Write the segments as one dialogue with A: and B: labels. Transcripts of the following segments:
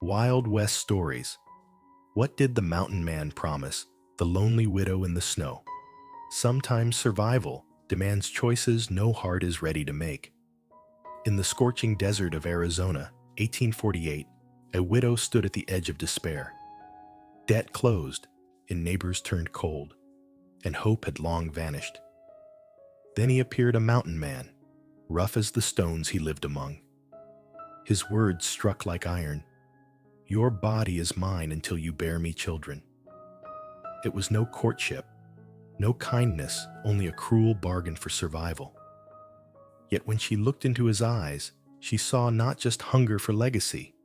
A: Wild West Stories. What did the mountain man promise the lonely widow in the snow? Sometimes survival demands choices no heart is ready to make. In the scorching desert of Arizona, 1848, a widow stood at the edge of despair. Debt closed, and neighbors turned cold, and hope had long vanished. Then he appeared a mountain man, rough as the stones he lived among. His words struck like iron. "Your body is mine until you bear me children." It was no courtship, no kindness, only a cruel bargain for survival. Yet when she looked into his eyes, she saw not just hunger for legacy,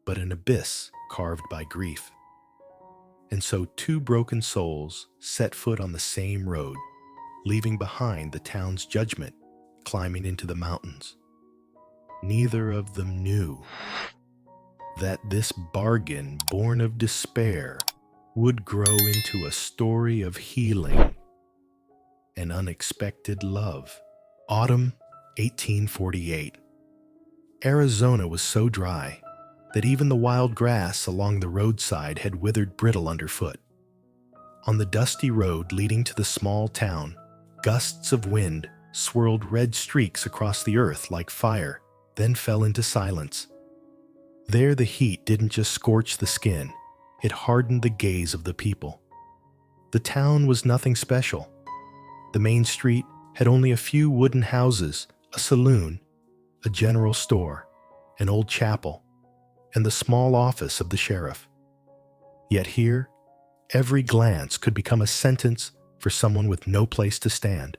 A: but an abyss carved by grief. And so two broken souls set foot on the same road, leaving behind the town's judgment, climbing into the mountains. Neither of them knew that this bargain born of despair would grow into a story of healing and unexpected love. Autumn 1848. Arizona was so dry that even the wild grass along the roadside had withered brittle underfoot. On the dusty road leading to the small town, gusts of wind swirled red streaks across the earth like fire, then fell into silence. There the heat didn't just scorch the skin, it hardened the gaze of the people. The town was nothing special. The main street had only a few wooden houses, a saloon, a general store, an old chapel, and the small office of the sheriff. Yet here, every glance could become a sentence for someone with no place to stand.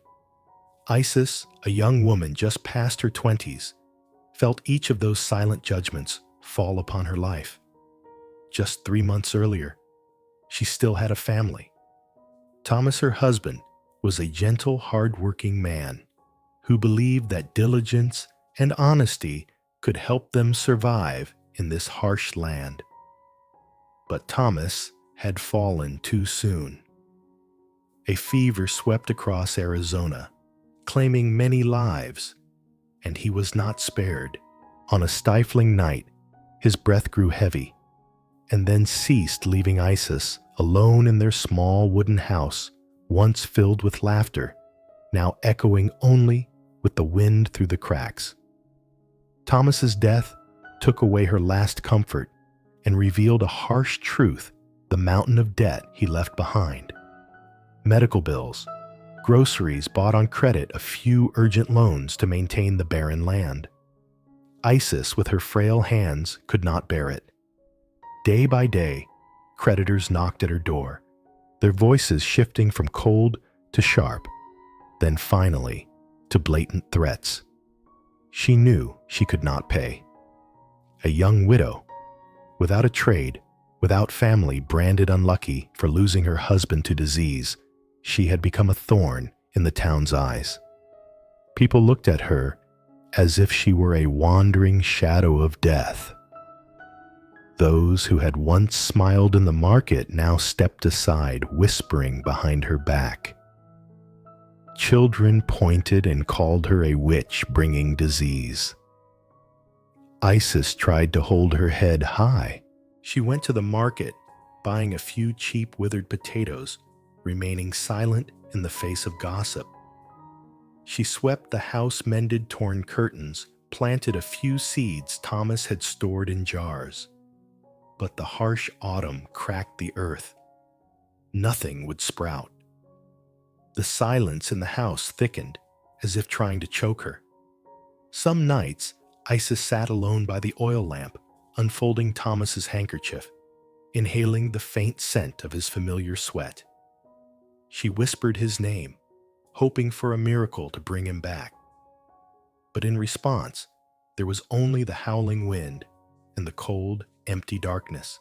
A: Isis, a young woman just past her 20s, felt each of those silent judgments fall upon her life. Just 3 months earlier, she still had a family. Thomas, her husband, was a gentle, hard-working man who believed that diligence and honesty could help them survive in this harsh land. But Thomas had fallen too soon. A fever swept across Arizona, claiming many lives, and he was not spared. On a stifling night, his breath grew heavy, and then ceased, leaving Isis alone in their small wooden house, once filled with laughter, now echoing only with the wind through the cracks. Thomas's death took away her last comfort and revealed a harsh truth, the mountain of debt he left behind. Medical bills, groceries bought on credit, a few urgent loans to maintain the barren land. Isis, with her frail hands, could not bear it. Day by day, creditors knocked at her door, their voices shifting from cold to sharp, then finally to blatant threats. She knew she could not pay. A young widow, without a trade, without family, branded unlucky for losing her husband to disease, she had become a thorn in the town's eyes. People looked at her as if she were a wandering shadow of death. Those who had once smiled in the market now stepped aside, whispering behind her back. Children pointed and called her a witch bringing disease. Isis tried to hold her head high. She went to the market, buying a few cheap withered potatoes, remaining silent in the face of gossip. She swept the house-mended torn curtains, planted a few seeds Thomas had stored in jars. But the harsh autumn cracked the earth. Nothing would sprout. The silence in the house thickened, as if trying to choke her. Some nights, Isis sat alone by the oil lamp, unfolding Thomas's handkerchief, inhaling the faint scent of his familiar sweat. She whispered his name, hoping for a miracle to bring him back. But in response, there was only the howling wind and the cold, empty darkness.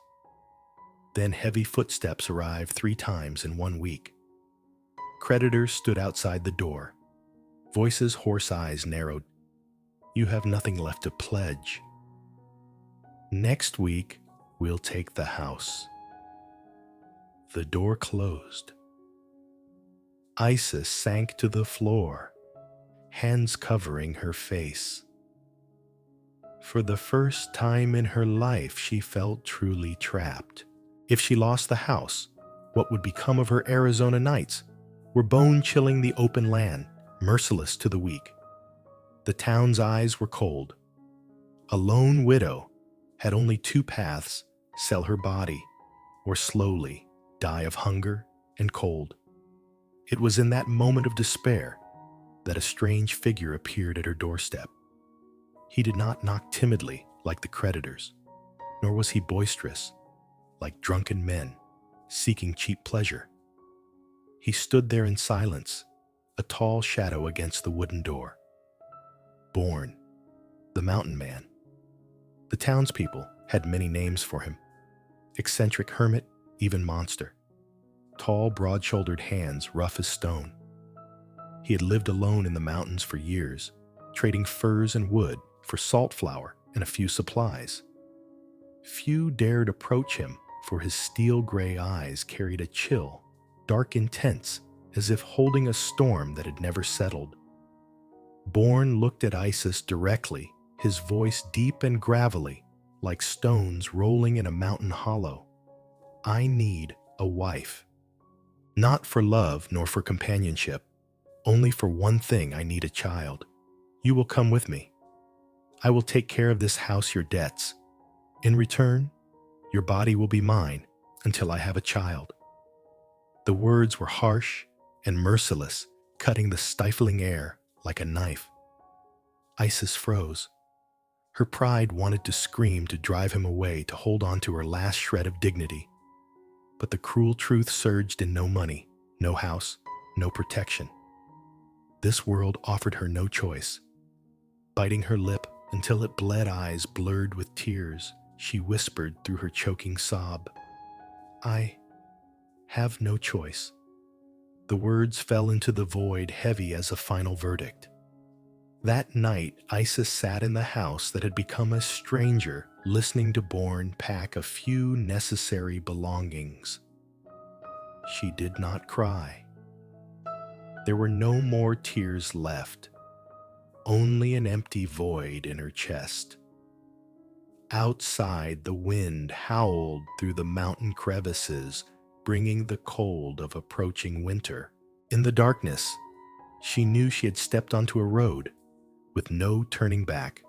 A: Then heavy footsteps arrived 3 times in 1 week. Creditors stood outside the door. Voices' hoarse eyes narrowed. "You have nothing left to pledge." "Next week, we'll take the house." The door closed. Isis sank to the floor, hands covering her face. For the first time in her life, she felt truly trapped. If she lost the house, what would become of her Arizona nights? Were bone-chilling the open land, merciless to the weak. The town's eyes were cold. A lone widow had only two paths: sell her body or slowly die of hunger and cold. It was in that moment of despair that a strange figure appeared at her doorstep. He did not knock timidly like the creditors, nor was he boisterous like drunken men seeking cheap pleasure. He stood there in silence, a tall shadow against the wooden door. Born, the Mountain Man. The townspeople had many names for him: eccentric hermit, even monster. Tall, broad-shouldered hands, rough as stone. He had lived alone in the mountains for years, trading furs and wood for salt flour and a few supplies. Few dared approach him, for his steel-gray eyes carried a chill, dark intense, as if holding a storm that had never settled. Bourne looked at Isis directly, his voice deep and gravelly, like stones rolling in a mountain hollow. I need a wife. Not for love nor for companionship. Only for one thing I need a child. You will come with me. I will take care of this house, your debts. In return, your body will be mine until I have a child. The words were harsh and merciless, cutting the stifling air like a knife. Isis froze. Her pride wanted to scream, to drive him away, to hold on to her last shred of dignity. But the cruel truth surged in: no money, no house, no protection. This world offered her no choice. Biting her lip until it bled, eyes blurred with tears, she whispered through her choking sob, I have no choice. The words fell into the void, heavy as a final verdict. That night, Isis sat in the house that had become a stranger, listening to Bourne pack a few necessary belongings. She did not cry. There were no more tears left, only an empty void in her chest. Outside, the wind howled through the mountain crevices, bringing the cold of approaching winter. In the darkness, she knew she had stepped onto a road with no turning back,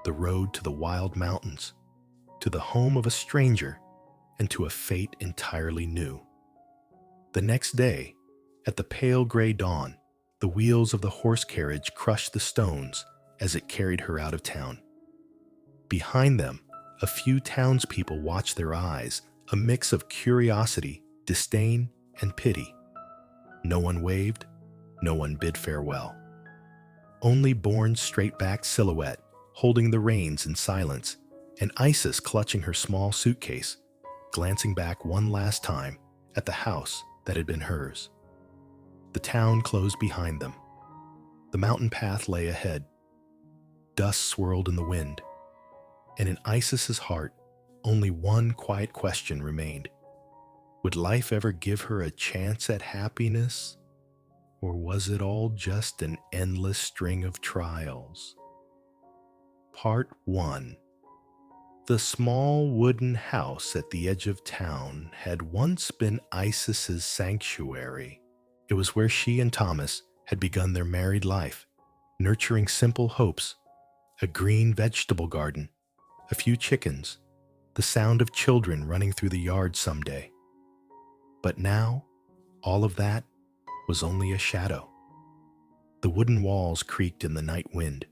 A: the road to the wild mountains, to the home of a stranger, and to a fate entirely new. The next day, at the pale gray dawn, the wheels of the horse carriage crushed the stones as it carried her out of town. Behind them, a few townspeople watched, their eyes a mix of curiosity, disdain, and pity. No one waved, no one bid farewell. Only Bourne's straight-backed silhouette, holding the reins in silence, and Isis clutching her small suitcase, glancing back one last time at the house that had been hers. The town closed behind them. The mountain path lay ahead. Dust swirled in the wind, and in Isis's heart, only one quiet question remained. Would life ever give her a chance at happiness? Or was it all just an endless string of trials? Part 1. The small wooden house at the edge of town had once been Isis's sanctuary. It was where she and Thomas had begun their married life, nurturing simple hopes: a green vegetable garden, a few chickens, the sound of children running through the yard someday. But now, all of that was only a shadow. The wooden walls creaked in the night wind.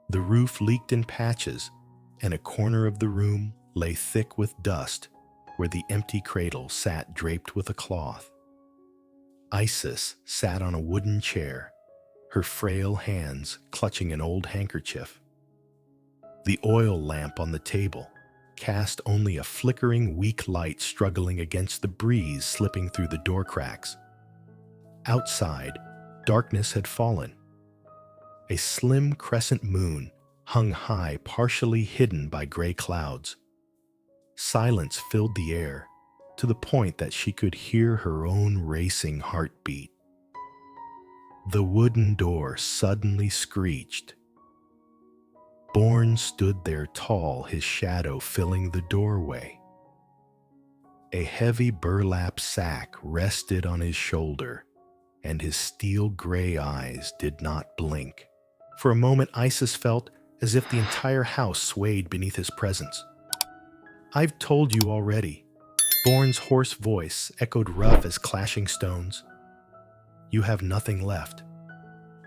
A: The roof leaked in patches, and a corner of the room lay thick with dust where the empty cradle sat draped with a cloth. Isis sat on a wooden chair, her frail hands clutching an old handkerchief. The oil lamp on the table cast only a flickering, weak light, struggling against the breeze slipping through the door cracks. Outside, darkness had fallen. A slim crescent moon hung high, partially hidden by gray clouds. Silence filled the air, to the point that she could hear her own racing heartbeat. The wooden door suddenly screeched. Bourne stood there tall, his shadow filling the doorway. A heavy burlap sack rested on his shoulder, and his steel-gray eyes did not blink. For a moment, Isis felt as if the entire house swayed beneath his presence. "I've told you already." Bourne's hoarse voice echoed rough as clashing stones. "You have nothing left.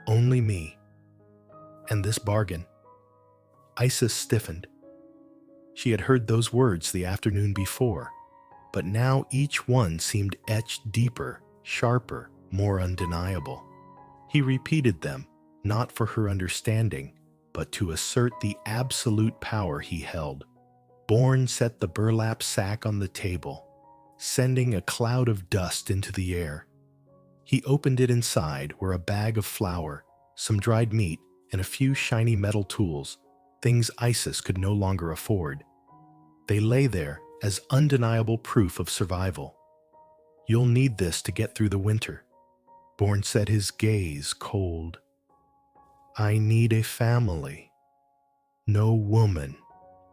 A: Only me. And this bargain." Isis stiffened. She had heard those words the afternoon before, but now each one seemed etched deeper, sharper, more undeniable. He repeated them, not for her understanding, but to assert the absolute power he held. Bourne set the burlap sack on the table, sending a cloud of dust into the air. He opened it. Inside were a bag of flour, some dried meat, and a few shiny metal tools, things Isis could no longer afford. They lay there as undeniable proof of survival. "You'll need this to get through the winter," Bourne said, his gaze cold. "I need a family. No woman,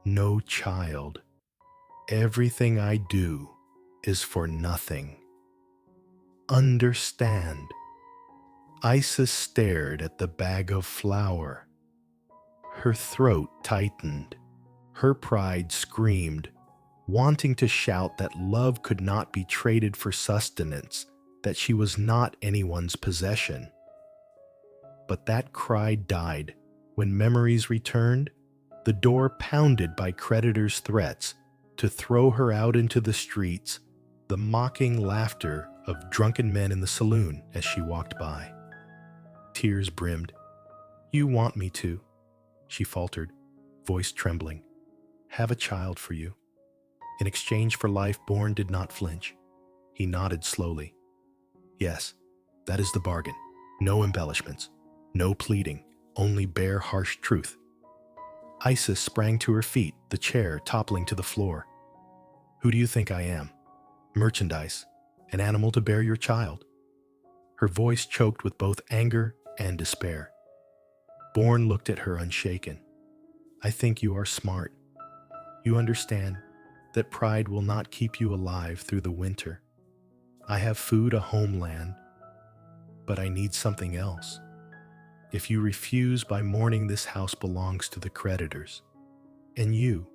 A: no child. Everything I do is for nothing. Understand." Isis stared at the bag of flour. Her throat tightened. Her pride screamed, wanting to shout that love could not be traded for sustenance, that she was not anyone's possession. But that cry died when memories returned, the door pounded by creditors' threats to throw her out into the streets, the mocking laughter of drunken men in the saloon as she walked by. Tears brimmed. "You want me to," she faltered, voice trembling. "Have a child for you." In exchange for life, Bourne did not flinch. He nodded slowly. "Yes, that is the bargain. No embellishments, no pleading, only bare, harsh truth." Isis sprang to her feet, the chair toppling to the floor. "Who do you think I am? Merchandise, an animal to bear your child?" Her voice choked with both anger and despair. Bourne looked at her unshaken. "I think you are smart. You understand that pride will not keep you alive through the winter. I have food, a homeland, but I need something else. If you refuse, by morning this house belongs to the creditors, and you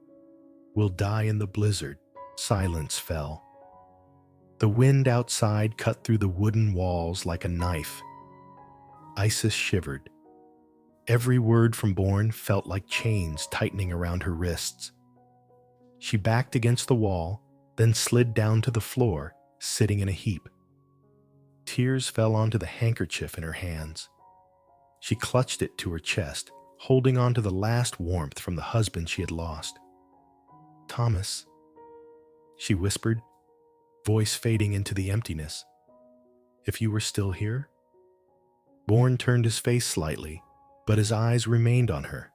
A: will die in the blizzard." Silence fell. The wind outside cut through the wooden walls like a knife. Isis shivered. Every word from Bourne felt like chains tightening around her wrists. She backed against the wall, then slid down to the floor, sitting in a heap. Tears fell onto the handkerchief in her hands. She clutched it to her chest, holding on to the last warmth from the husband she had lost. "Thomas," she whispered, voice fading into the emptiness. "If you were still here?" Bourne turned his face slightly, but his eyes remained on her.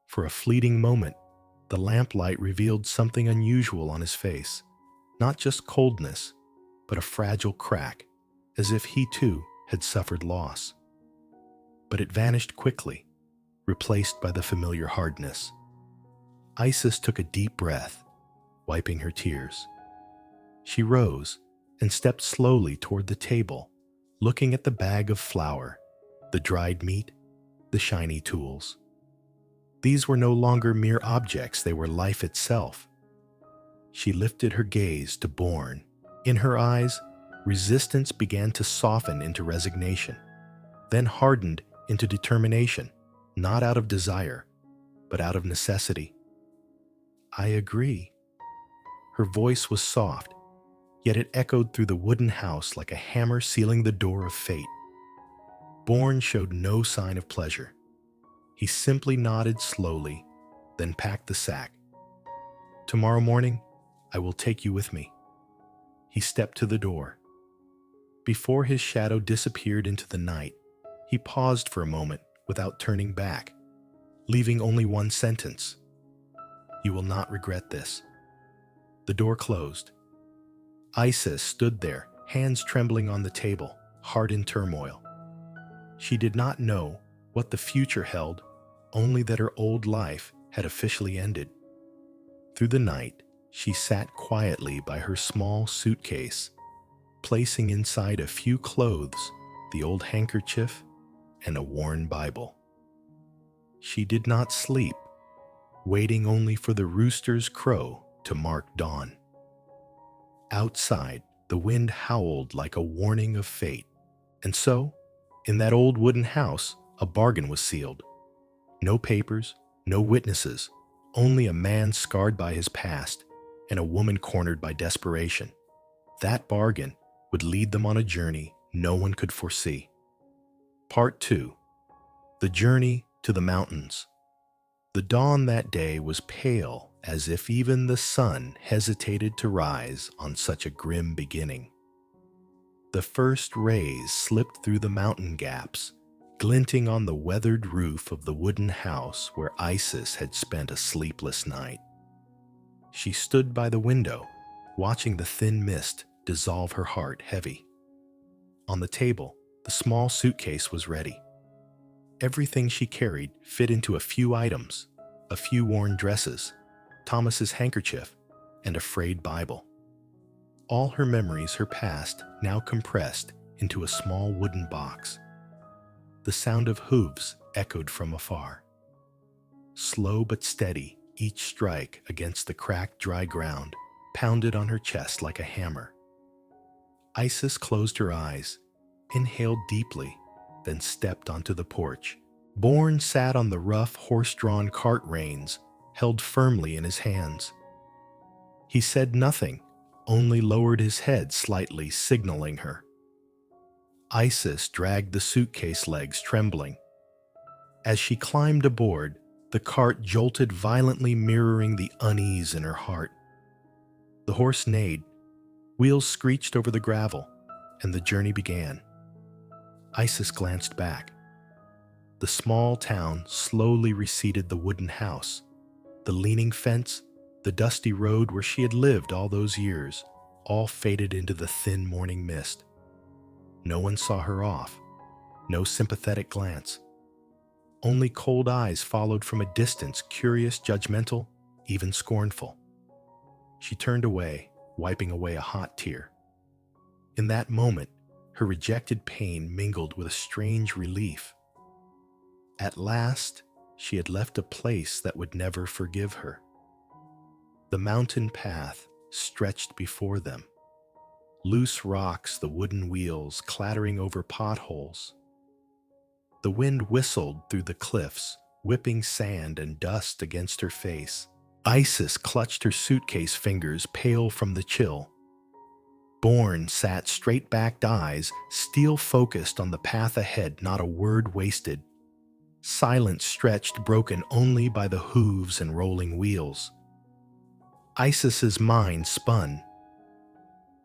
A: For a fleeting moment, the lamplight revealed something unusual on his face, not just coldness, but a fragile crack, as if he too had suffered loss. But it vanished quickly, replaced by the familiar hardness. Isis took a deep breath, wiping her tears. She rose and stepped slowly toward the table, looking at the bag of flour, the dried meat, the shiny tools. These were no longer mere objects, they were life itself. She lifted her gaze to Bourne. In her eyes, resistance began to soften into resignation, then hardened into determination, not out of desire, but out of necessity. "I agree." Her voice was soft, yet it echoed through the wooden house like a hammer sealing the door of fate. Bourne showed no sign of pleasure. He simply nodded slowly, then packed the sack. "Tomorrow morning, I will take you with me." He stepped to the door. Before his shadow disappeared into the night, he paused for a moment without turning back, leaving only one sentence. "You will not regret this." The door closed. Isis stood there, hands trembling on the table, heart in turmoil. She did not know what the future held, only that her old life had officially ended. Through the night, she sat quietly by her small suitcase, placing inside a few clothes, the old handkerchief, and a worn Bible. She did not sleep, waiting only for the rooster's crow to mark dawn. Outside, the wind howled like a warning of fate, and so, in that old wooden house, a bargain was sealed. No papers, no witnesses, only a man scarred by his past and a woman cornered by desperation. That bargain would lead them on a journey no one could foresee. Part 2. The Journey to the Mountains. The dawn that day was pale, as if even the sun hesitated to rise on such a grim beginning. The first rays slipped through the mountain gaps, glinting on the weathered roof of the wooden house where Isis had spent a sleepless night. She stood by the window, watching the thin mist dissolve her heart heavy. On the table, the small suitcase was ready. Everything she carried fit into a few items, a few worn dresses, Thomas's handkerchief, and a frayed Bible. All her memories, her past, now compressed into a small wooden box. The sound of hooves echoed from afar. Slow but steady, each strike against the cracked, dry ground pounded on her chest like a hammer. Isis closed her eyes, inhaled deeply, then stepped onto the porch. Bourne sat on the rough, horse-drawn cart reins, held firmly in his hands. He said nothing, only lowered his head slightly, signaling her. Isis dragged the suitcase legs, trembling. As she climbed aboard, the cart jolted violently, mirroring the unease in her heart. The horse neighed, wheels screeched over the gravel, and the journey began. Isis glanced back. The small town slowly receded, the wooden house, the leaning fence, the dusty road where she had lived all those years, all faded into the thin morning mist. No one saw her off, no sympathetic glance. Only cold eyes followed from a distance, curious, judgmental, even scornful. She turned away, wiping away a hot tear. In that moment, her rejected pain mingled with a strange relief. At last, she had left a place that would never forgive her. The mountain path stretched before them. Loose rocks, the wooden wheels clattering over potholes. The wind whistled through the cliffs, whipping sand and dust against her face. Isis clutched her suitcase fingers, pale from the chill. Bourne sat straight-backed, eyes steel-focused on the path ahead, not a word wasted. Silence stretched, broken only by the hooves and rolling wheels. Isis's mind spun.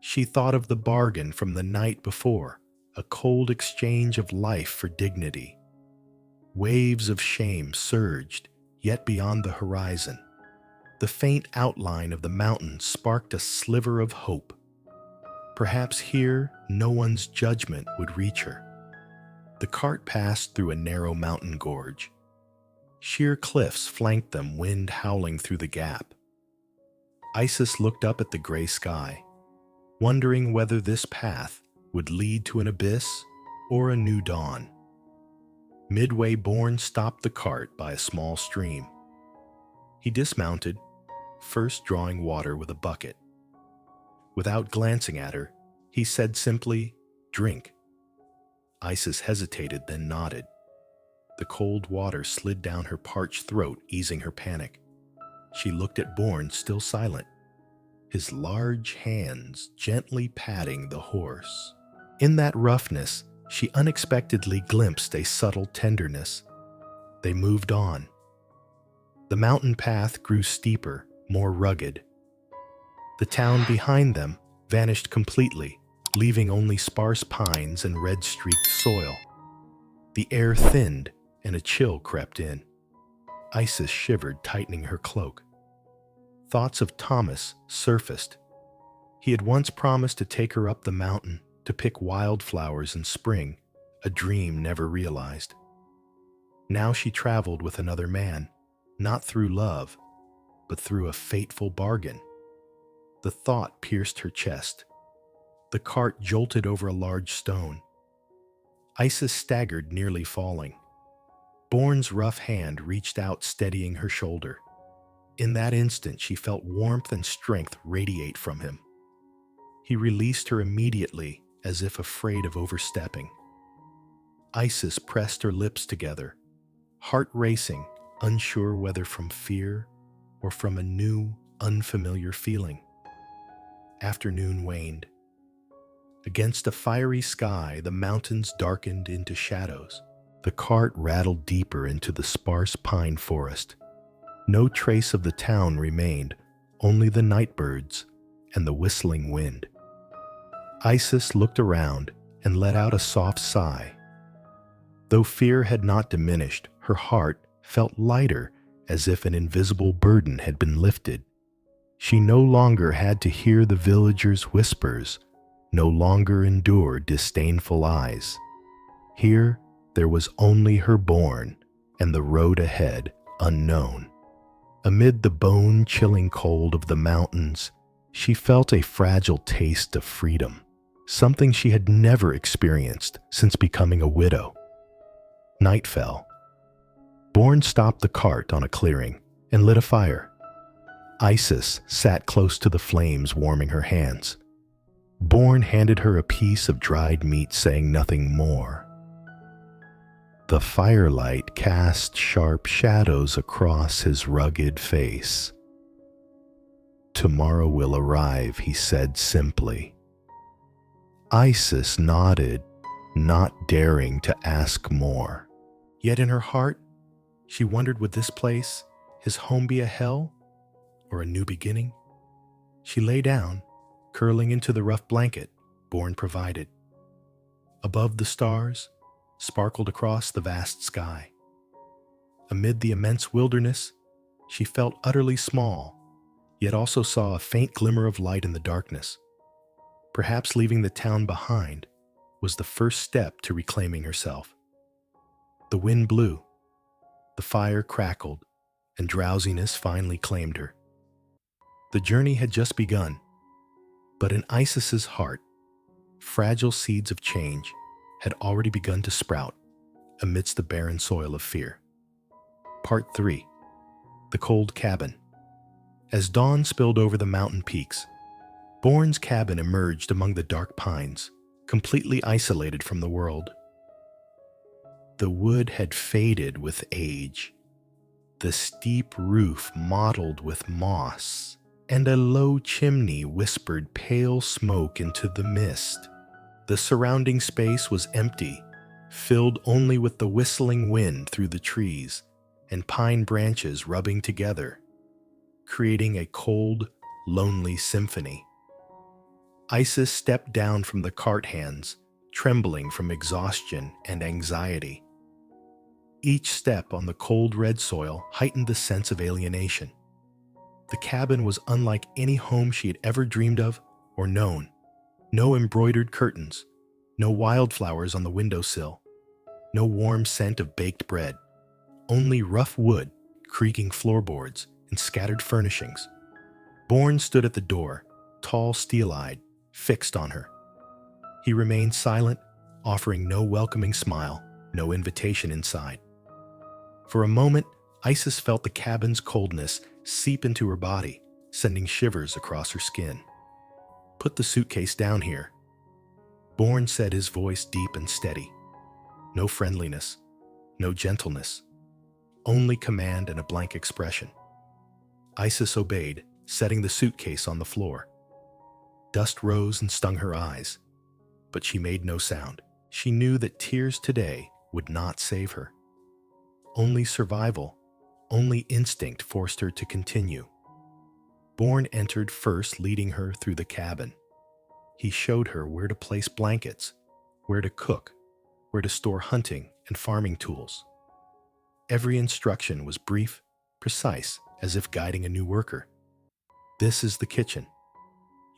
A: She thought of the bargain from the night before, a cold exchange of life for dignity. Waves of shame surged, yet beyond the horizon. The faint outline of the mountain sparked a sliver of hope. Perhaps here no one's judgment would reach her. The cart passed through a narrow mountain gorge. Sheer cliffs flanked them, wind howling through the gap. Isis looked up at the gray sky, wondering whether this path would lead to an abyss or a new dawn. Midway, Bourne stopped the cart by a small stream. He dismounted, first drawing water with a bucket. Without glancing at her, he said simply, "Drink." Isis hesitated, then nodded. The cold water slid down her parched throat, easing her panic. She looked at Bourne, still silent, his large hands gently patting the horse. In that roughness, she unexpectedly glimpsed a subtle tenderness. They moved on. The mountain path grew steeper, more rugged. The town behind them vanished completely, leaving only sparse pines and red-streaked soil. The air thinned, and a chill crept in. Isis shivered, tightening her cloak. Thoughts of Thomas surfaced. He had once promised to take her up the mountain, to pick wildflowers in spring, a dream never realized. Now she traveled with another man, not through love, but through a fateful bargain. The thought pierced her chest. The cart jolted over a large stone. Isis staggered, nearly falling. Bourne's rough hand reached out, steadying her shoulder. In that instant, she felt warmth and strength radiate from him. He released her immediately, as if afraid of overstepping. Isis pressed her lips together, heart racing, unsure whether from fear or from a new, unfamiliar feeling. Afternoon waned. Against a fiery sky, the mountains darkened into shadows. The cart rattled deeper into the sparse pine forest. No trace of the town remained, only the night birds and the whistling wind. Isis looked around and let out a soft sigh. Though fear had not diminished, her heart felt lighter, as if an invisible burden had been lifted. She no longer had to hear the villagers' whispers, no longer endure disdainful eyes. Here there was only her Bourne, and the road ahead unknown. Amid the bone-chilling cold of the mountains, she felt a fragile taste of freedom, something she had never experienced since becoming a widow. Night fell. Bourne stopped the cart on a clearing and lit a fire. Isis sat close to the flames, warming her hands. Bourne handed her a piece of dried meat, saying nothing more. The firelight cast sharp shadows across his rugged face. "Tomorrow will arrive," he said simply. Isis nodded, not daring to ask more. Yet in her heart, she wondered, would this place, his home, be a hell or a new beginning? She lay down, curling into the rough blanket Bourne provided. Above, the stars sparkled across the vast sky. Amid the immense wilderness, she felt utterly small, yet also saw a faint glimmer of light in the darkness. Perhaps leaving the town behind was the first step to reclaiming herself. The wind blew, the fire crackled, and drowsiness finally claimed her. The journey had just begun, but in Isis's heart, fragile seeds of change had already begun to sprout amidst the barren soil of fear. Part 3. The Cold Cabin. As dawn spilled over the mountain peaks, Bourne's cabin emerged among the dark pines, completely isolated from the world. The wood had faded with age, the steep roof mottled with moss, and a low chimney whispered pale smoke into the mist. The surrounding space was empty, filled only with the whistling wind through the trees and pine branches rubbing together, creating a cold, lonely symphony. Isis stepped down from the cart hands, trembling from exhaustion and anxiety. Each step on the cold red soil heightened the sense of alienation. The cabin was unlike any home she had ever dreamed of or known. No embroidered curtains, no wildflowers on the windowsill, no warm scent of baked bread, only rough wood, creaking floorboards, and scattered furnishings. Bourne stood at the door, tall, steel-eyed, fixed on her. He remained silent, offering no welcoming smile, no invitation inside. For a moment, Isis felt the cabin's coldness seep into her body, sending shivers across her skin. "Put the suitcase down here," Bourne said, his voice deep and steady. No friendliness, no gentleness, only command and a blank expression. Isis obeyed, setting the suitcase on the floor. Dust rose and stung her eyes, but she made no sound. She knew that tears today would not save her. Only survival, only instinct forced her to continue. Bourne entered first, leading her through the cabin. He showed her where to place blankets, where to cook, where to store hunting and farming tools. Every instruction was brief, precise, as if guiding a new worker. "This is the kitchen.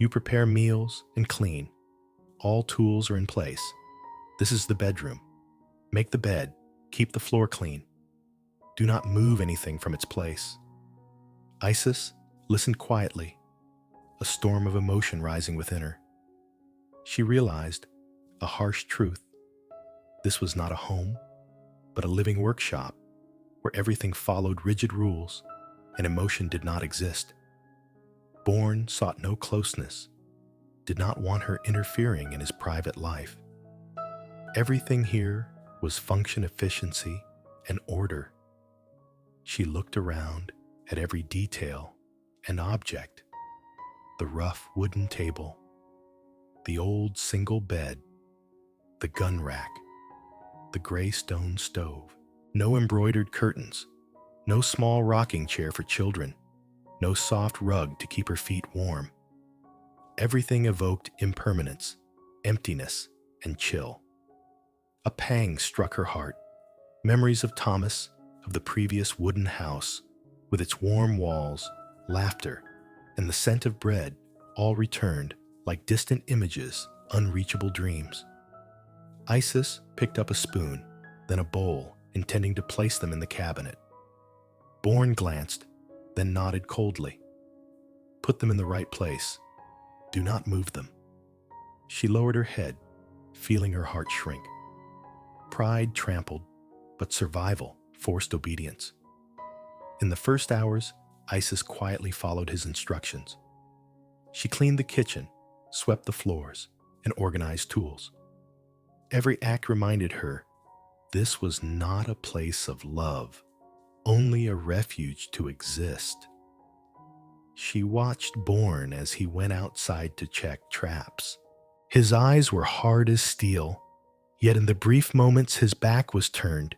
A: You prepare meals and clean. All tools are in place. This is the bedroom. Make the bed, keep the floor clean, Do not move anything from its place. Isis listened quietly, a storm of emotion rising within her. She realized a harsh truth. This was not a home, but a living workshop where everything followed rigid rules and emotion did not exist. Bourne sought no closeness, did not want her interfering in his private life. Everything here was function, efficiency, and order. She looked around at every detail and object: the rough wooden table, the old single bed, the gun rack, the gray stone stove. No embroidered curtains, no small rocking chair for children, no soft rug to keep her feet warm. Everything evoked impermanence, emptiness, and chill. A pang struck her heart. Memories of Thomas, of the previous wooden house, with its warm walls, laughter, and the scent of bread, all returned like distant images, unreachable dreams. Isis picked up a spoon, then a bowl, intending to place them in the cabinet. Bourne glanced, then nodded coldly. Put them in the right place. Do not move them. She lowered her head, feeling her heart shrink. Pride trampled, but survival forced obedience. In the first hours, Isis quietly followed his instructions. She cleaned the kitchen, swept the floors, and organized tools. Every act reminded her this was not a place of love, only a refuge to exist. She watched Bourne as he went outside to check traps. His eyes were hard as steel, yet in the brief moments his back was turned,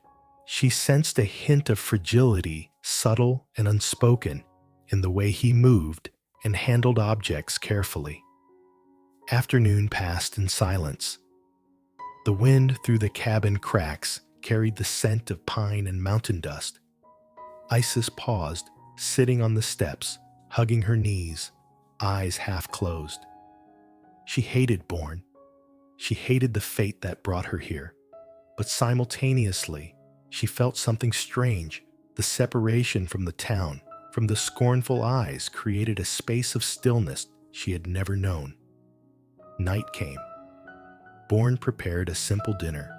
A: she sensed a hint of fragility, subtle and unspoken, in the way he moved and handled objects carefully. Afternoon passed in silence. The wind through the cabin cracks carried the scent of pine and mountain dust. Isis paused, sitting on the steps, hugging her knees, eyes half closed. She hated Bourne. She hated the fate that brought her here. But simultaneously, she felt something strange. The separation from the town, from the scornful eyes, created a space of stillness she had never known. Night came. Bourne prepared a simple dinner.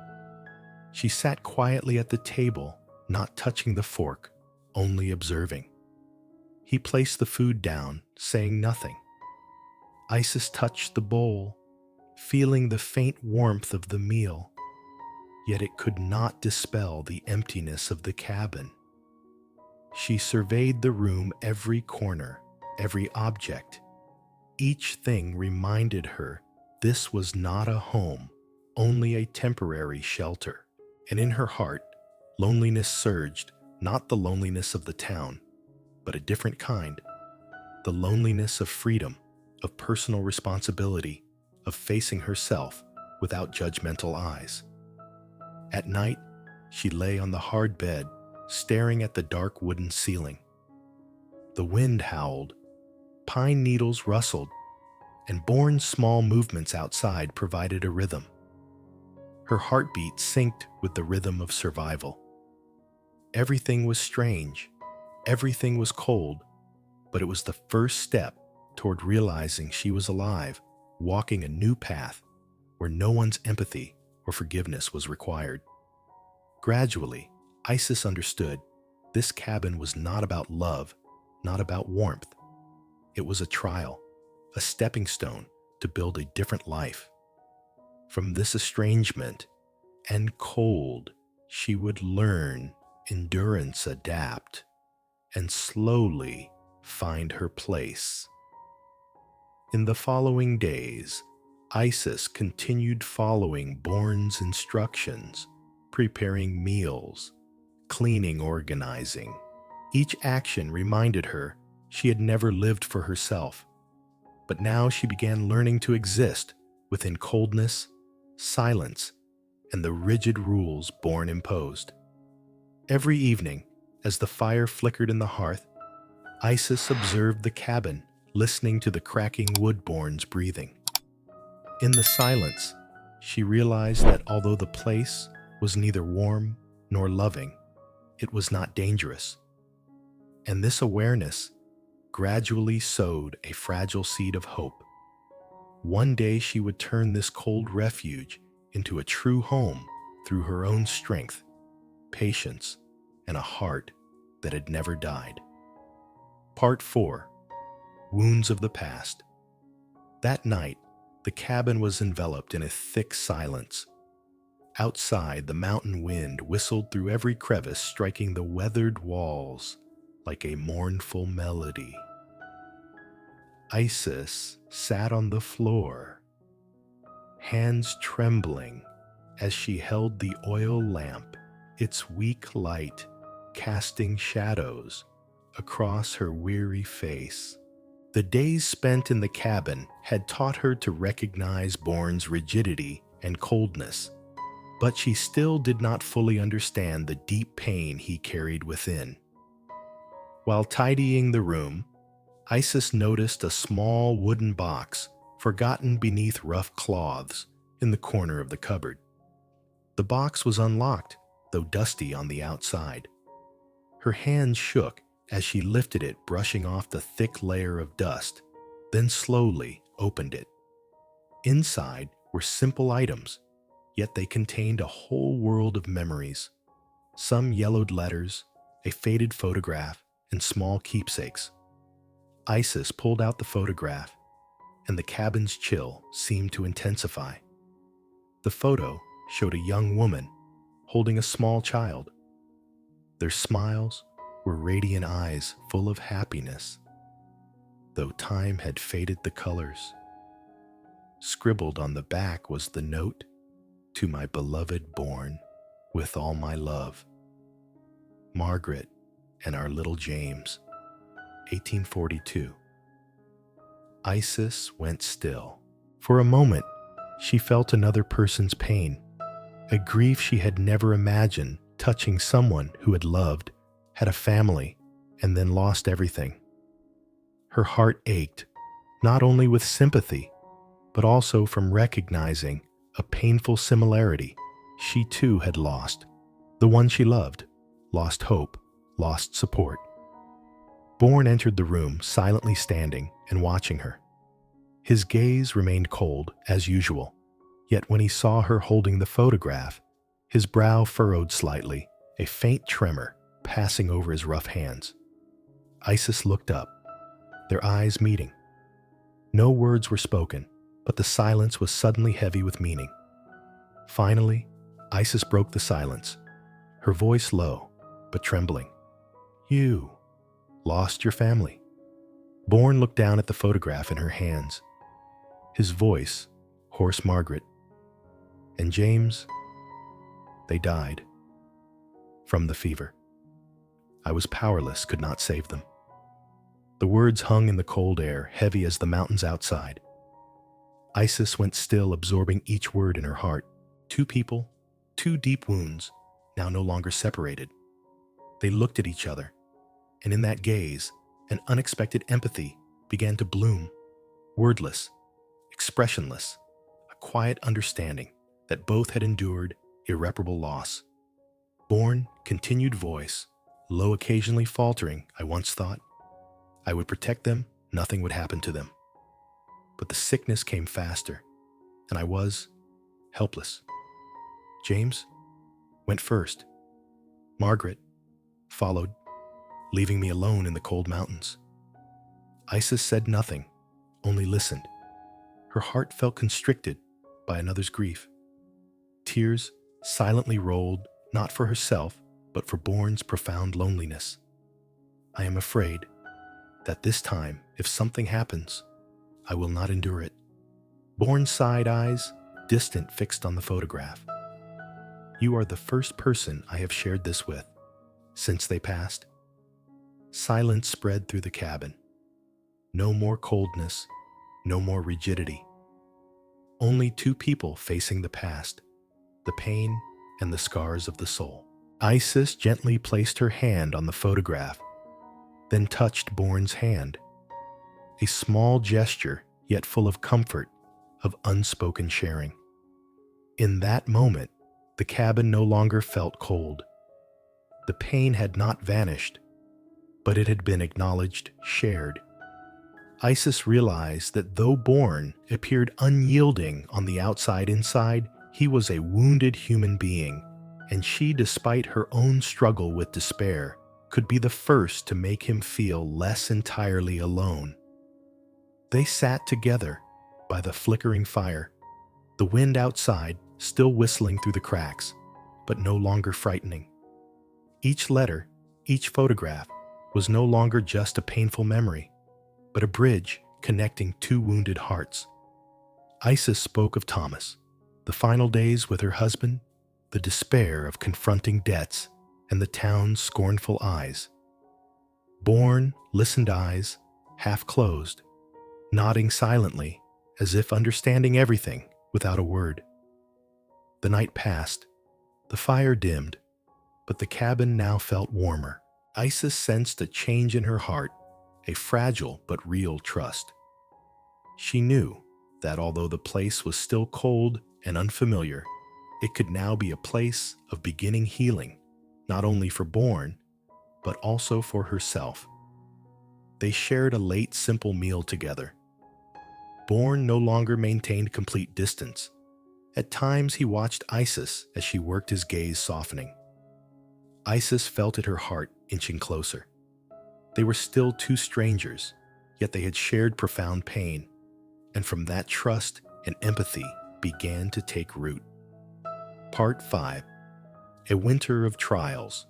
A: She sat quietly at the table, not touching the fork, only observing. He placed the food down, saying nothing. Isis touched the bowl, feeling the faint warmth of the meal, yet it could not dispel the emptiness of the cabin. She surveyed the room, every corner, every object. Each thing reminded her this was not a home, only a temporary shelter. And in her heart, loneliness surged, not the loneliness of the town, but a different kind. The loneliness of freedom, of personal responsibility, of facing herself without judgmental eyes. At night, she lay on the hard bed, staring at the dark wooden ceiling. The wind howled, pine needles rustled, and Bourne's small movements outside provided a rhythm. Her heartbeat synced with the rhythm of survival. Everything was strange, everything was cold, but it was the first step toward realizing she was alive, walking a new path where no one's empathy or forgiveness was required. Gradually, Isis understood this cabin was not about love, not about warmth. It was a trial, a stepping stone to build a different life. From this estrangement and cold, she would learn endurance, adapt, and slowly find her place. In the following days, Isis continued following Bourne's instructions, preparing meals, cleaning, organizing. Each action reminded her she had never lived for herself, but now she began learning to exist within coldness, silence, and the rigid rules Bourne imposed. Every evening, as the fire flickered in the hearth, Isis observed the cabin, listening to the cracking wood Bourne's breathing. In the silence, she realized that although the place was neither warm nor loving, it was not dangerous. And this awareness gradually sowed a fragile seed of hope. One day she would turn this cold refuge into a true home through her own strength, patience, and a heart that had never died. Part 4. Wounds of the Past. That night, the cabin was enveloped in a thick silence. Outside, the mountain wind whistled through every crevice, striking the weathered walls like a mournful melody. Isis sat on the floor, hands trembling as she held the oil lamp, its weak light casting shadows across her weary face. The days spent in the cabin had taught her to recognize Bourne's rigidity and coldness, but she still did not fully understand the deep pain he carried within. While tidying the room, Isis noticed a small wooden box forgotten beneath rough cloths in the corner of the cupboard. The box was unlocked, though dusty on the outside. Her hands shook as she lifted it, brushing off the thick layer of dust, then slowly opened it. Inside were simple items, yet they contained a whole world of memories. Some yellowed letters, a faded photograph, and small keepsakes. Isis pulled out the photograph, and the cabin's chill seemed to intensify. The photo showed a young woman holding a small child. Their smiles were radiant eyes full of happiness, though time had faded the colors. Scribbled on the back was the note, "To my beloved Bourne, with all my love. Margaret and our little James, 1842. Isis went still. For a moment, she felt another person's pain, a grief she had never imagined touching someone who had loved, had a family, and then lost everything. Her heart ached, not only with sympathy, but also from recognizing a painful similarity. She too had lost the one she loved, lost hope, lost support. Bourne entered the room, silently standing and watching her. His gaze remained cold, as usual, yet when he saw her holding the photograph, his brow furrowed slightly, a faint tremor passing over his rough hands. Isis looked up, their eyes meeting. No words were spoken, but the silence was suddenly heavy with meaning. Finally, Isis broke the silence, her voice low, but trembling. "You lost your family." Bourne looked down at the photograph in her hands. His voice hoarse. "Margaret and James, they died from the fever. I was powerless, could not save them." The words hung in the cold air, heavy as the mountains outside. Isis went still, absorbing each word in her heart. Two people, two deep wounds, now no longer separated. They looked at each other, and in that gaze, an unexpected empathy began to bloom. Wordless, expressionless, a quiet understanding that both had endured irreparable loss. Bourne, continued voice, low, occasionally faltering. "I once thought I would protect them, nothing would happen to them. But the sickness came faster, and I was helpless. James went first. Margaret followed, leaving me alone in the cold mountains." Isis said nothing, only listened. Her heart felt constricted by another's grief. Tears silently rolled, not for herself, but for Bourne's profound loneliness. "I am afraid that this time, if something happens, I will not endure it." Bourne's side eyes, distant, fixed on the photograph. "You are the first person I have shared this with since they passed." Silence spread through the cabin. No more coldness, no more rigidity. Only two people facing the past, the pain and the scars of the soul. Isis gently placed her hand on the photograph, then touched Bourne's hand. A small gesture, yet full of comfort, of unspoken sharing. In that moment, the cabin no longer felt cold. The pain had not vanished, but it had been acknowledged, shared. Isis realized that though Bourne appeared unyielding on the outside inside, he was a wounded human being, and she, despite her own struggle with despair, could be the first to make him feel less entirely alone. They sat together by the flickering fire, the wind outside still whistling through the cracks, but no longer frightening. Each letter, each photograph, was no longer just a painful memory, but a bridge connecting two wounded hearts. Isis spoke of Thomas, the final days with her husband, the despair of confronting debts, and the town's scornful eyes. Bourne listened, eyes half closed, nodding silently as if understanding everything without a word. The night passed, the fire dimmed, but the cabin now felt warmer. Isis sensed a change in her heart, a fragile but real trust. She knew that although the place was still cold and unfamiliar, it could now be a place of beginning healing, not only for Bourne, but also for herself. They shared a late, simple meal together. Bourne no longer maintained complete distance. At times he watched Isis as she worked, his gaze softening. Isis felt at her heart inching closer. They were still two strangers, yet they had shared profound pain, and from that trust and empathy began to take root. Part 5. A Winter of Trials.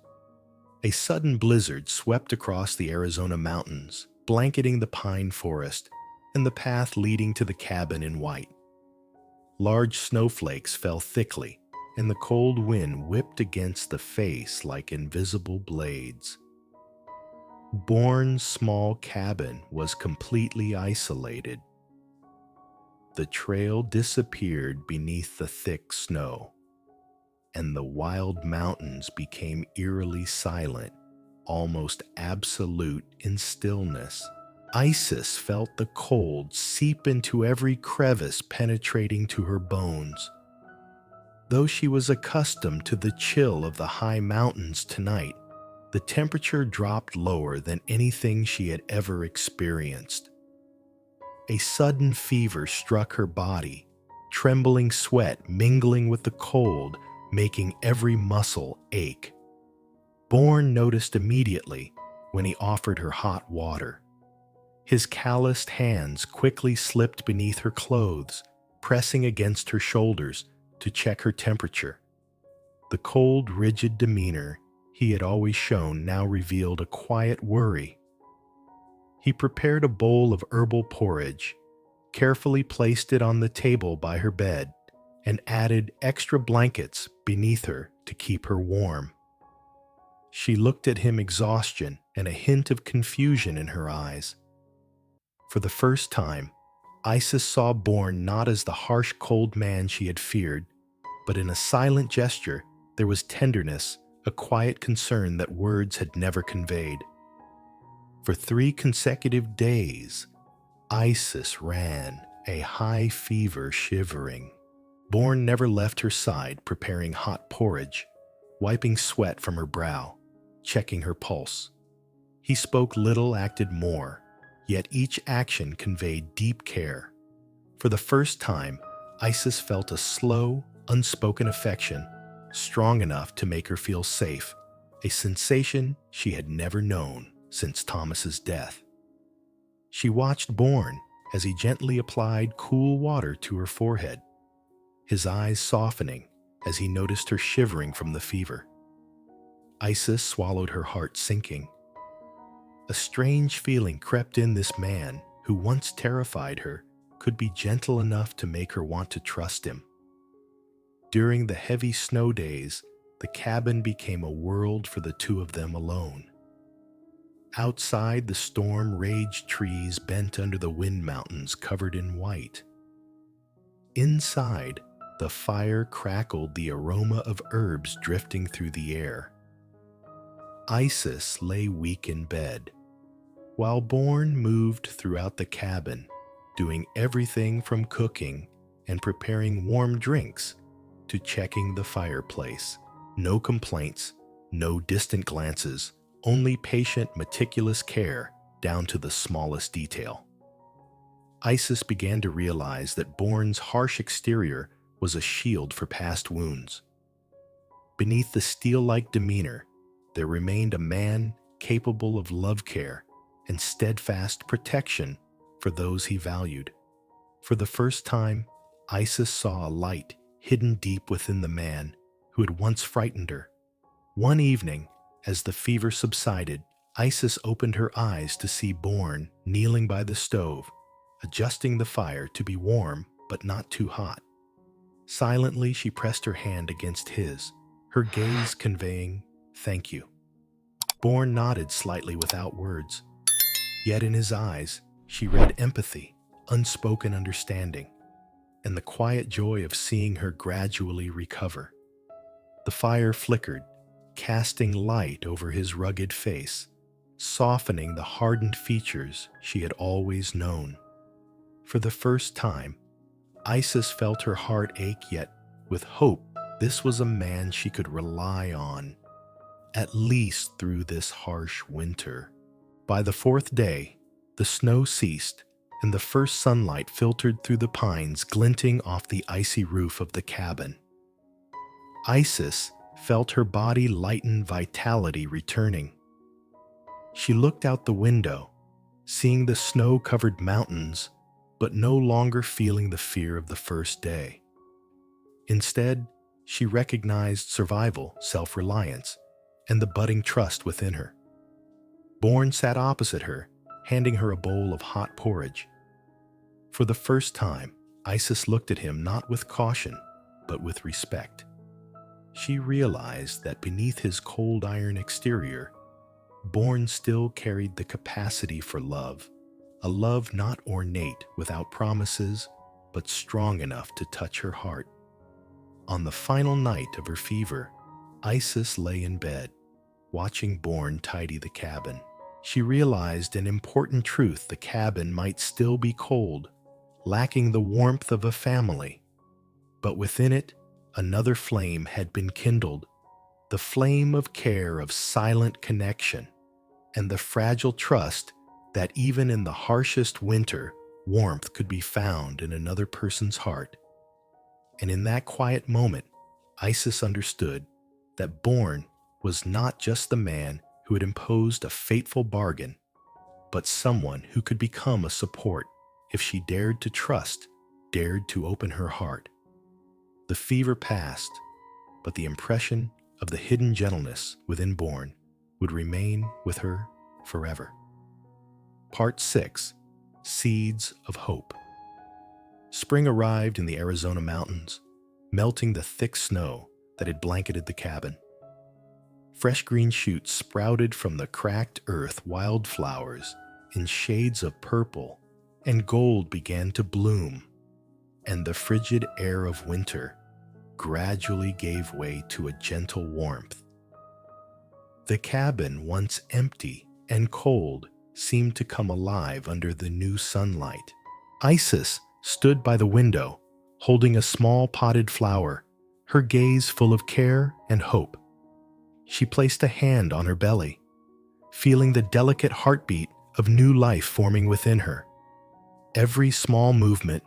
A: A sudden blizzard swept across the Arizona mountains, blanketing the pine forest and the path leading to the cabin in white. Large snowflakes fell thickly, and the cold wind whipped against the face like invisible blades. Bourne's small cabin was completely isolated. The trail disappeared beneath the thick snow, and the wild mountains became eerily silent, almost absolute in stillness. Isis felt the cold seep into every crevice, penetrating to her bones. Though she was accustomed to the chill of the high mountains tonight, the temperature dropped lower than anything she had ever experienced. A sudden fever struck her body, trembling sweat mingling with the cold, making every muscle ache. Bourne noticed immediately when he offered her hot water. His calloused hands quickly slipped beneath her clothes, pressing against her shoulders to check her temperature. The cold, rigid demeanor he had always shown now revealed a quiet worry. He prepared a bowl of herbal porridge, carefully placed it on the table by her bed, and added extra blankets beneath her to keep her warm. She looked at him, exhaustion and a hint of confusion in her eyes. For the first time, Isis saw Bourne not as the harsh, cold man she had feared, but in a silent gesture there was tenderness, a quiet concern that words had never conveyed. For 3 consecutive days, Isis ran, a high fever shivering. Bourne never left her side, preparing hot porridge, wiping sweat from her brow, checking her pulse. He spoke little, acted more, yet each action conveyed deep care. For the first time, Isis felt a slow, unspoken affection, strong enough to make her feel safe, a sensation she had never known since Thomas's death. She watched Bourne as he gently applied cool water to her forehead, his eyes softening as he noticed her shivering from the fever. Isis swallowed, her heart sinking. A strange feeling crept in. This man, who once terrified her, could be gentle enough to make her want to trust him. During the heavy snow days, the cabin became a world for the two of them alone. Outside, the storm raged, trees bent under the wind, mountains covered in white. Inside, the fire crackled, the aroma of herbs drifting through the air. Isis lay weak in bed, while Bourne moved throughout the cabin, doing everything from cooking and preparing warm drinks to checking the fireplace. No complaints, No distant glances, only patient, meticulous care down to the smallest detail. Isis began to realize that Bourne's harsh exterior was a shield for past wounds. Beneath the steel-like demeanor, there remained a man capable of love care and steadfast protection for those he valued. For the first time, Isis saw a light hidden deep within the man who had once frightened her. One evening, as the fever subsided, Isis opened her eyes to see Bourne kneeling by the stove, adjusting the fire to be warm but not too hot. Silently, she pressed her hand against his, her gaze conveying, "Thank you." Bourne nodded slightly without words, yet in his eyes she read empathy, unspoken understanding, and the quiet joy of seeing her gradually recover. The fire flickered, casting light over his rugged face, softening the hardened features she had always known. For the first time, Isis felt her heart ache, yet with hope this was a man she could rely on, at least through this harsh winter. By the fourth day, the snow ceased, and the first sunlight filtered through the pines, glinting off the icy roof of the cabin. Isis felt her body lighten, vitality returning. She looked out the window, seeing the snow-covered mountains, but no longer feeling the fear of the first day. Instead, she recognized survival, self-reliance, and the budding trust within her. Bourne sat opposite her, handing her a bowl of hot porridge. For the first time, Isis looked at him not with caution, but with respect. She realized that beneath his cold iron exterior, Bourne still carried the capacity for love, a love not ornate without promises, but strong enough to touch her heart. On the final night of her fever, Isis lay in bed, watching Bourne tidy the cabin. She realized an important truth: the cabin might still be cold, lacking the warmth of a family, but within it, another flame had been kindled, the flame of care, of silent connection, and the fragile trust that even in the harshest winter, warmth could be found in another person's heart. And in that quiet moment, Isis understood that Bourne was not just the man who had imposed a fateful bargain, but someone who could become a support if she dared to trust, dared to open her heart. The fever passed, but the impression of the hidden gentleness within Bourne would remain with her forever. Part 6. Seeds of Hope. Spring arrived in the Arizona mountains, melting the thick snow that had blanketed the cabin. Fresh green shoots sprouted from the cracked earth, wildflowers in shades of purple and gold began to bloom, and the frigid air of winter gradually gave way to a gentle warmth. The cabin, once empty and cold, seemed to come alive under the new sunlight. Isis stood by the window, holding a small potted flower, her gaze full of care and hope. She placed a hand on her belly, feeling the delicate heartbeat of new life forming within her. Every small movement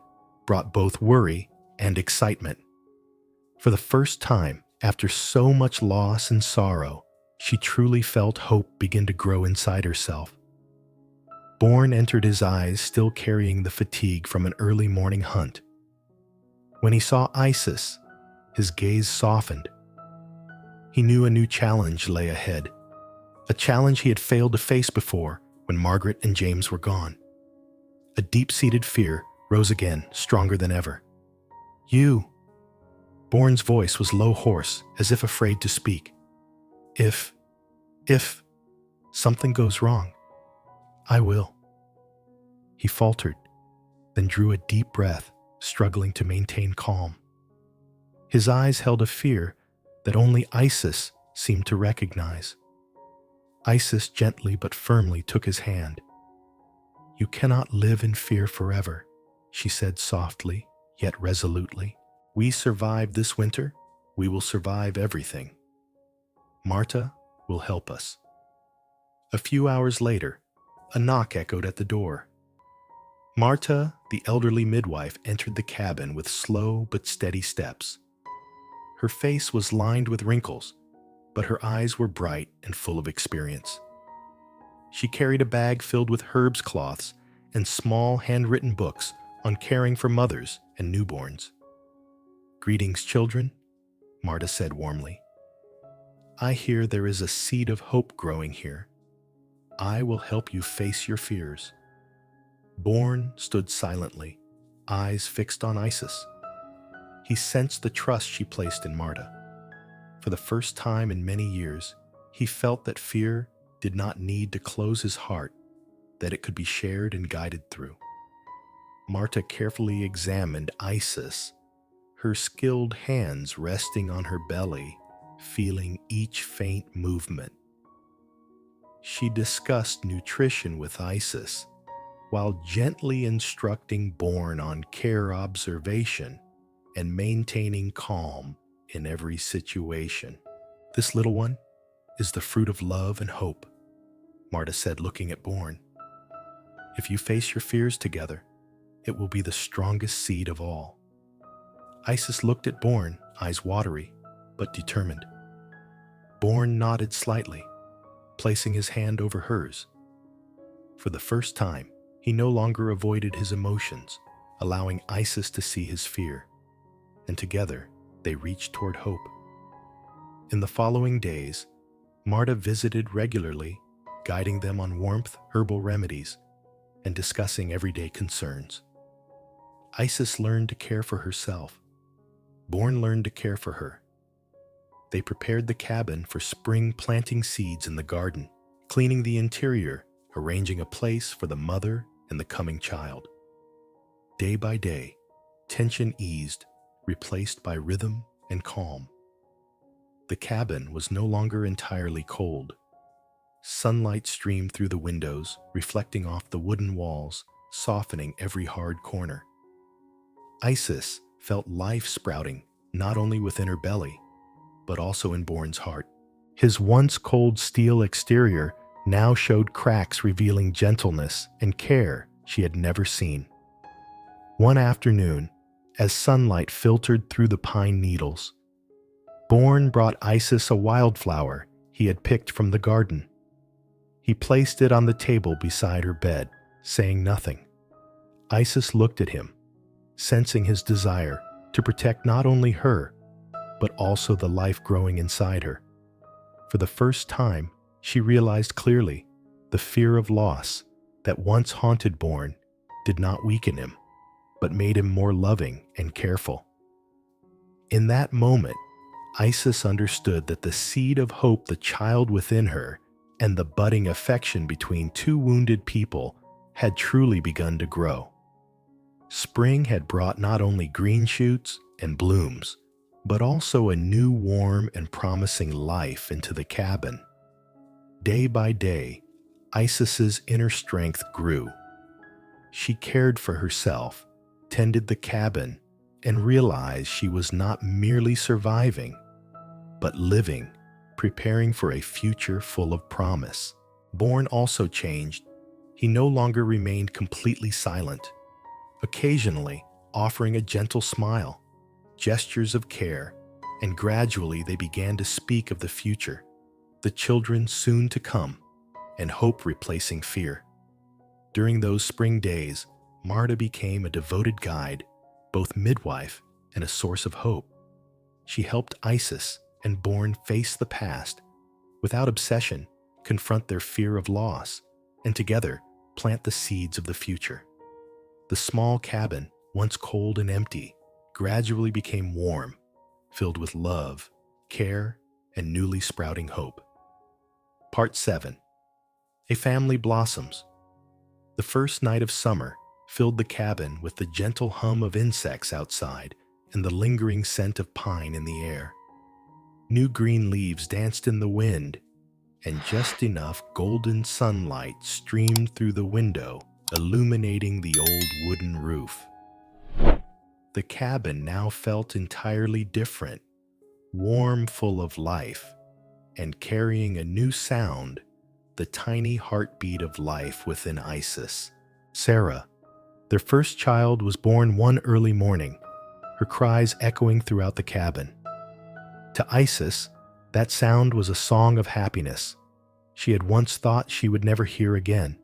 A: brought both worry and excitement. For the first time, after so much loss and sorrow, she truly felt hope begin to grow inside herself. Bourne entered his eyes, still carrying the fatigue from an early morning hunt. When he saw Isis, his gaze softened. He knew a new challenge lay ahead, a challenge he had failed to face before when Margaret and James were gone. A deep-seated fear rose again, stronger than ever. "You." Bourne's voice was low, hoarse, as if afraid to speak. If something goes wrong, I will." He faltered, then drew a deep breath, struggling to maintain calm. His eyes held a fear that only Isis seemed to recognize. Isis gently but firmly took his hand. "You cannot live in fear forever," she said softly, yet resolutely. "We survived this winter, we will survive everything." Marta will help us. A few hours later, a knock echoed at the door. Marta, the elderly midwife, entered the cabin with slow but steady steps. Her face was lined with wrinkles, but her eyes were bright and full of experience. She carried a bag filled with herbs cloths and small handwritten books on caring for mothers and newborns. "Greetings, children," Marta said warmly. "I hear there is a seed of hope growing here. I will help you face your fears." Bourne stood silently, eyes fixed on Isis. He sensed the trust she placed in Marta. For the first time in many years, he felt that fear did not need to close his heart, that it could be shared and guided through. Marta carefully examined Isis, her skilled hands resting on her belly, feeling each faint movement. She discussed nutrition with Isis, while gently instructing Bourne on care observation and maintaining calm in every situation. "This little one is the fruit of love and hope," Marta said, looking at Bourne. "If you face your fears together, it will be the strongest seed of all." Isis looked at Bourne, eyes watery, but determined. Bourne nodded slightly, placing his hand over hers. For the first time, he no longer avoided his emotions, allowing Isis to see his fear, and together they reached toward hope. In the following days, Marta visited regularly, guiding them on warmth, herbal remedies, and discussing everyday concerns. Isis learned to care for herself. Bourne learned to care for her. They prepared the cabin for spring, planting seeds in the garden, cleaning the interior, arranging a place for the mother and the coming child. Day by day, tension eased, replaced by rhythm and calm. The cabin was no longer entirely cold. Sunlight streamed through the windows, reflecting off the wooden walls, softening every hard corner. Isis felt life sprouting not only within her belly, but also in Bourne's heart. His once cold steel exterior now showed cracks revealing gentleness and care she had never seen. One afternoon, as sunlight filtered through the pine needles, Bourne brought Isis a wildflower he had picked from the garden. He placed it on the table beside her bed, saying nothing. Isis looked at him, sensing his desire to protect not only her, but also the life growing inside her. For the first time, she realized clearly the fear of loss that once haunted Bourne did not weaken him, but made him more loving and careful. In that moment, Isis understood that the seed of hope, the child within her, and the budding affection between two wounded people had truly begun to grow. Spring had brought not only green shoots and blooms, but also a new warm and promising life into the cabin. Day by day, Isis's inner strength grew. She cared for herself, tended the cabin, and realized she was not merely surviving, but living, preparing for a future full of promise. Bourne also changed. He no longer remained completely silent, occasionally offering a gentle smile, gestures of care, and gradually they began to speak of the future, the children soon to come, and hope replacing fear. During those spring days, Marta became a devoted guide, both midwife and a source of hope. She helped Isis and Bourne face the past, without obsession, confront their fear of loss, and together plant the seeds of the future. The small cabin, once cold and empty, gradually became warm, filled with love, care, and newly sprouting hope. Part 7. A Family Blossoms. The first night of summer filled the cabin with the gentle hum of insects outside and the lingering scent of pine in the air. New green leaves danced in the wind, and just enough golden sunlight streamed through the window, illuminating the old wooden roof. The cabin now felt entirely different, warm, full of life. and carrying a new sound, the tiny heartbeat of life within Isis. Sarah, their first child, was born one early morning, her cries echoing throughout the cabin. To Isis, that sound was a song of happiness she had once thought she would never hear again.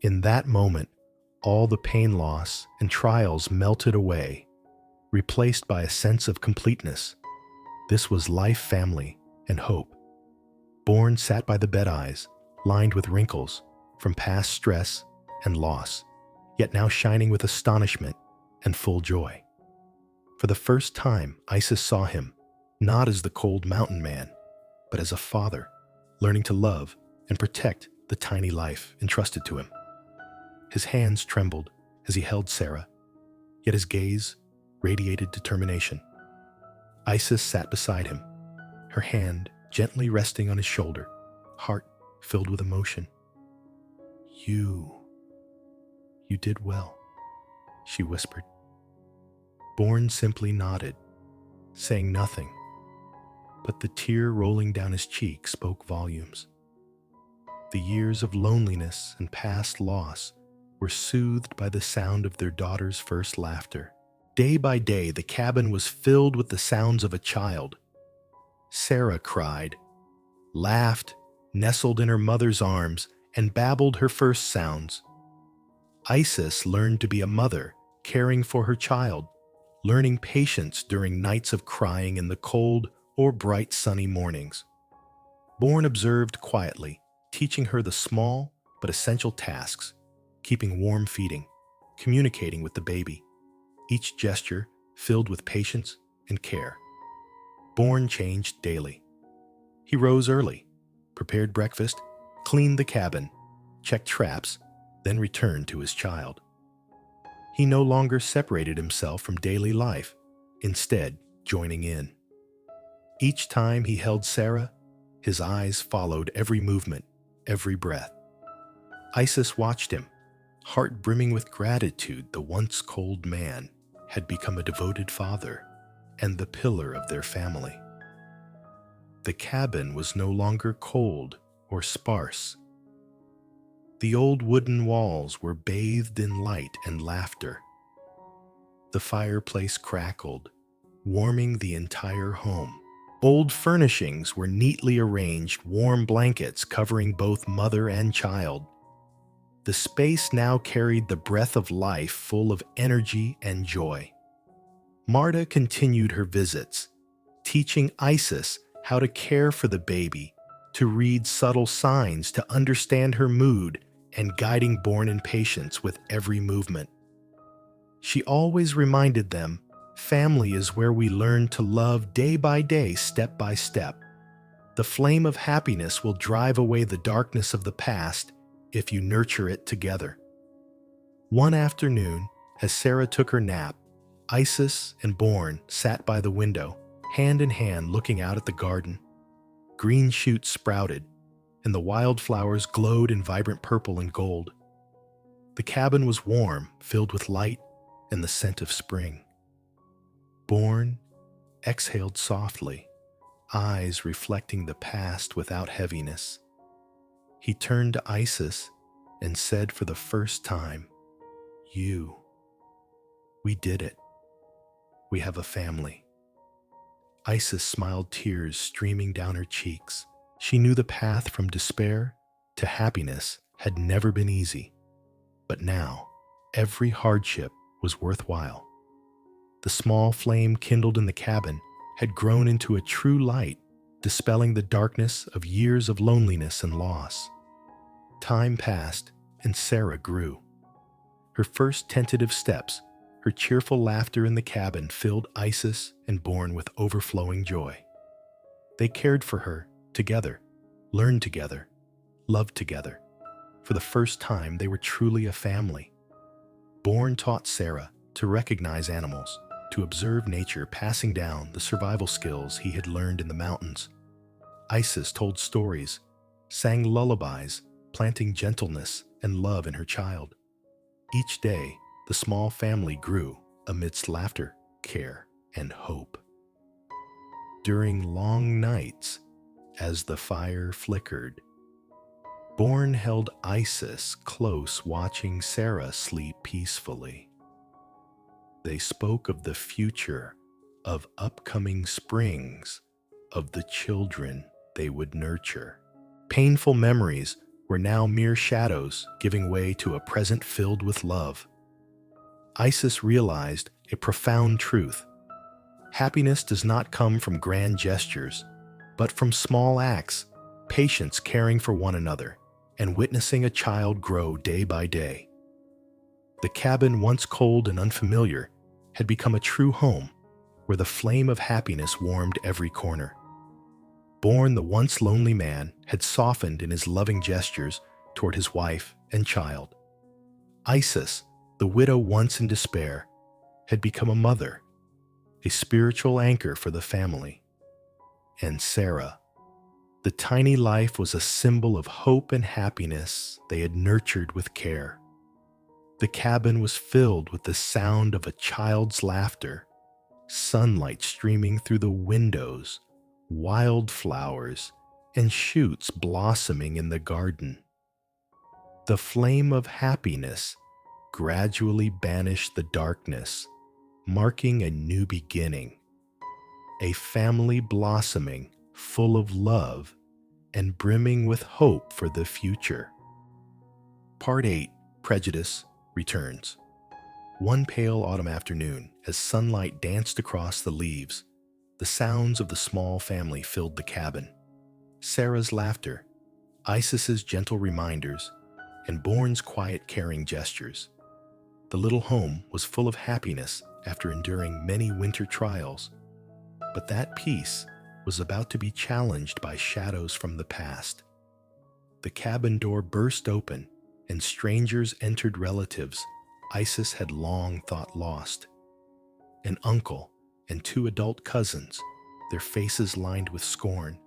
A: In that moment, all the pain, loss, and trials melted away, replaced by a sense of completeness. This was life, family, and hope. Born sat by the bed, eyes lined with wrinkles from past stress and loss, yet now shining with astonishment and full joy. For the first time, Isis saw him, not as the cold mountain man, but as a father, learning to love and protect the tiny life entrusted to him. His hands trembled as he held Sarah, yet his gaze radiated determination. Isis sat beside him, her hand gently resting on his shoulder, heart filled with emotion. You did well," she whispered. Bourne simply nodded, saying nothing, but the tear rolling down his cheek spoke volumes. The years of loneliness and past loss were soothed by the sound of their daughter's first laughter. Day by day, the cabin was filled with the sounds of a child. Sarah cried, laughed, nestled in her mother's arms, and babbled her first sounds. Isis learned to be a mother, caring for her child, learning patience during nights of crying in the cold or bright sunny mornings. Bourne observed quietly, teaching her the small but essential tasks, keeping warm, feeding, communicating with the baby, each gesture filled with patience and care. Bourne changed daily. He rose early, prepared breakfast, cleaned the cabin, checked traps, then returned to his child. He no longer separated himself from daily life, instead joining in. Each time he held Sarah, his eyes followed every movement, every breath. Isis watched him, heart brimming with gratitude. The once cold man had become a devoted father and the pillar of their family. The cabin was no longer cold or sparse. The old wooden walls were bathed in light and laughter. The fireplace crackled, warming the entire home. Old furnishings were neatly arranged, warm blankets covering both mother and child. The space now carried the breath of life, full of energy and joy. Marta continued her visits, teaching Isis how to care for the baby, to read subtle signs, to understand her mood, and guiding Bourne in patience with every movement. She always reminded them, family is where we learn to love day by day, step by step. The flame of happiness will drive away the darkness of the past if you nurture it together. One afternoon, as Sarah took her nap, Isis and Bourne sat by the window, hand in hand looking out at the garden. Green shoots sprouted, and the wildflowers glowed in vibrant purple and gold. The cabin was warm, filled with light and the scent of spring. Bourne exhaled softly, eyes reflecting the past without heaviness. He turned to Isis and said for the first time, we did it. We have a family." Isis smiled, tears streaming down her cheeks. She knew the path from despair to happiness had never been easy, but now every hardship was worthwhile. The small flame kindled in the cabin had grown into a true light, dispelling the darkness of years of loneliness and loss. Time passed, and Sarah grew. Her first tentative steps, her cheerful laughter in the cabin filled Isis and Bourne with overflowing joy. They cared for her together, learned together, loved together. For the first time, they were truly a family. Bourne taught Sarah to recognize animals, to observe nature, passing down the survival skills he had learned in the mountains. Isis told stories, sang lullabies, planting gentleness and love in her child. Each day, the small family grew amidst laughter, care, and hope. During long nights, as the fire flickered. Bourne held Isis close, watching Sarah sleep peacefully. They spoke of the future, of upcoming springs, of the children they would nurture. Painful memories were now mere shadows, giving way to a present filled with love. Isis realized a profound truth. Happiness does not come from grand gestures, but from small acts, patience caring for one another, and witnessing a child grow day by day. The cabin, once cold and unfamiliar, had become a true home, where the flame of happiness warmed every corner. Bourne, the once lonely man, had softened in his loving gestures toward his wife and child. Isis, the widow once in despair, had become a mother, a spiritual anchor for the family. And Sarah, the tiny life, was a symbol of hope and happiness they had nurtured with care. The cabin was filled with the sound of a child's laughter, sunlight streaming through the windows, wildflowers, and shoots blossoming in the garden. The flame of happiness gradually banished the darkness, marking a new beginning, a family blossoming full of love and brimming with hope for the future. Part 8, Prejudice, returns. One pale autumn afternoon, as sunlight danced across the leaves, the sounds of the small family filled the cabin. Sarah's laughter, Isis's gentle reminders, and Bourne's quiet, caring gestures. The little home was full of happiness after enduring many winter trials, but that peace was about to be challenged by shadows from the past. The cabin door burst open, and strangers entered, relatives Isis had long thought lost. An uncle and 2 adult cousins, their faces lined with scorn,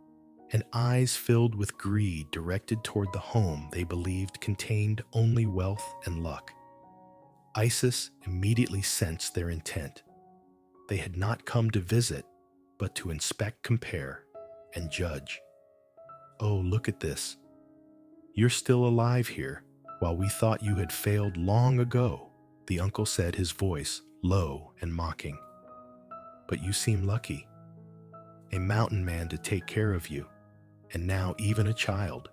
A: and eyes filled with greed directed toward the home they believed contained only wealth and luck. Isis immediately sensed their intent. They had not come to visit, but to inspect, compare, and judge. "Oh, look at this. You're still alive here, while we thought you had failed long ago," the uncle said, his voice low and mocking. "But you seem lucky. A mountain man to take care of you, and now even a child."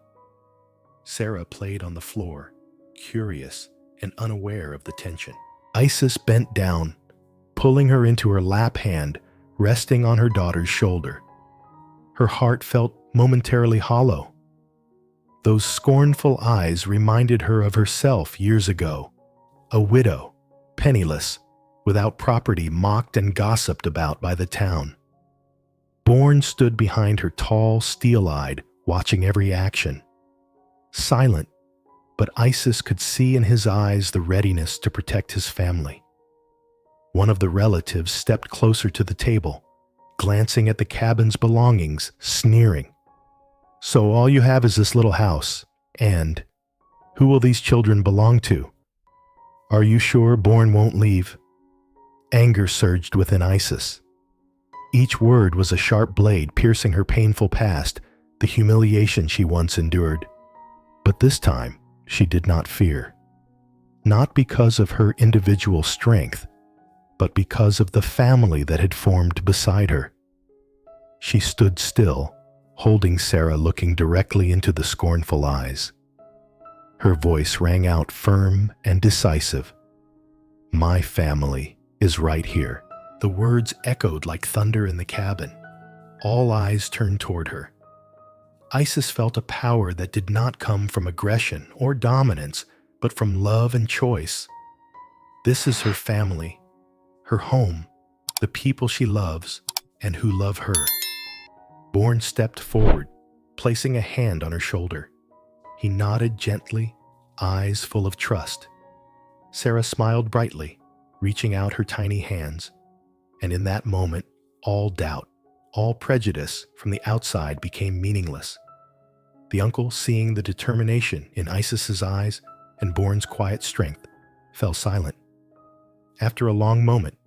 A: Sarah played on the floor, curious and unaware of the tension. Isis bent down, pulling her into her lap, hand resting on her daughter's shoulder. Her heart felt momentarily hollow. Those scornful eyes reminded her of herself years ago, a widow, penniless, without property, mocked and gossiped about by the town. Bourne stood behind her, tall, steel-eyed, watching every action. Silent, but Isis could see in his eyes the readiness to protect his family. One of the relatives stepped closer to the table, glancing at the cabin's belongings, sneering. "So all you have is this little house, and who will these children belong to? Are you sure Bourne won't leave?" Anger surged within Isis. Each word was a sharp blade piercing her painful past, the humiliation she once endured. But this time, she did not fear. Not because of her individual strength, but because of the family that had formed beside her. She stood still, holding Sarah, looking directly into the scornful eyes. Her voice rang out firm and decisive. "My family is right here." The words echoed like thunder in the cabin. All eyes turned toward her. Isis felt a power that did not come from aggression or dominance, but from love and choice. This is her family, her home, the people she loves, and who love her. Bourne stepped forward, placing a hand on her shoulder. He nodded gently, eyes full of trust. Sarah smiled brightly, reaching out her tiny hands. And in that moment, all doubt, all prejudice from the outside became meaningless. The uncle, seeing the determination in Isis's eyes and Bourne's quiet strength, fell silent. After a long moment,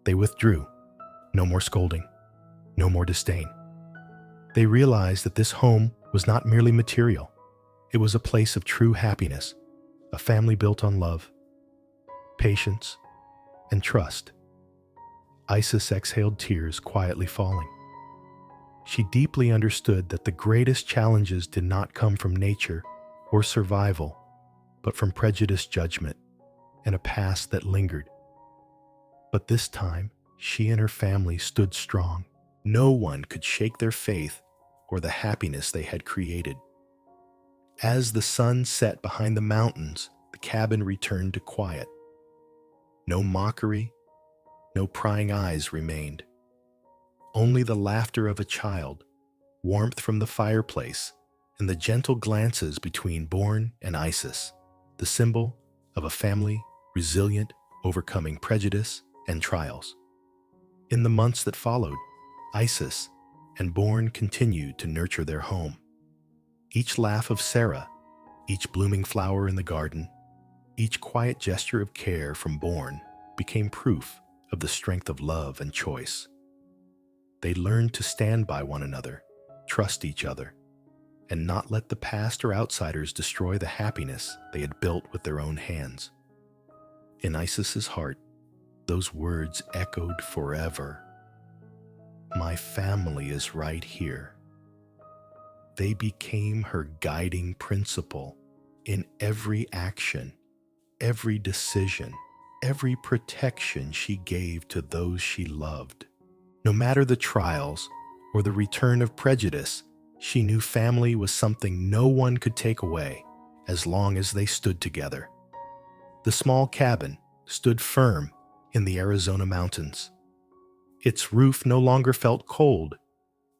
A: they withdrew. No more scolding, no more disdain. They realized that this home was not merely material. It was a place of true happiness, a family built on love, patience, and trust. Isis exhaled tears, quietly falling. She deeply understood that the greatest challenges did not come from nature or survival, but from prejudice, judgment, and a past that lingered. But this time, she and her family stood strong. No one could shake their faith or the happiness they had created. As the sun set behind the mountains, the cabin returned to quiet. No mockery, no prying eyes remained. Only the laughter of a child, warmth from the fireplace, and the gentle glances between Bourne and Isis, the symbol of a family resilient, overcoming prejudice and trials. In the months that followed, Isis and Bourne continued to nurture their home. Each laugh of Sarah, each blooming flower in the garden, each quiet gesture of care from Bourne became proof of the strength of love and choice. They learned to stand by one another, trust each other, and not let the past or outsiders destroy the happiness they had built with their own hands. In Isis's heart, those words echoed forever. My family is right here. They became her guiding principle in every action, every decision, every protection she gave to those she loved. No matter the trials or the return of prejudice, she knew family was something no one could take away as long as they stood together. The small cabin stood firm in the Arizona mountains. Its roof no longer felt cold.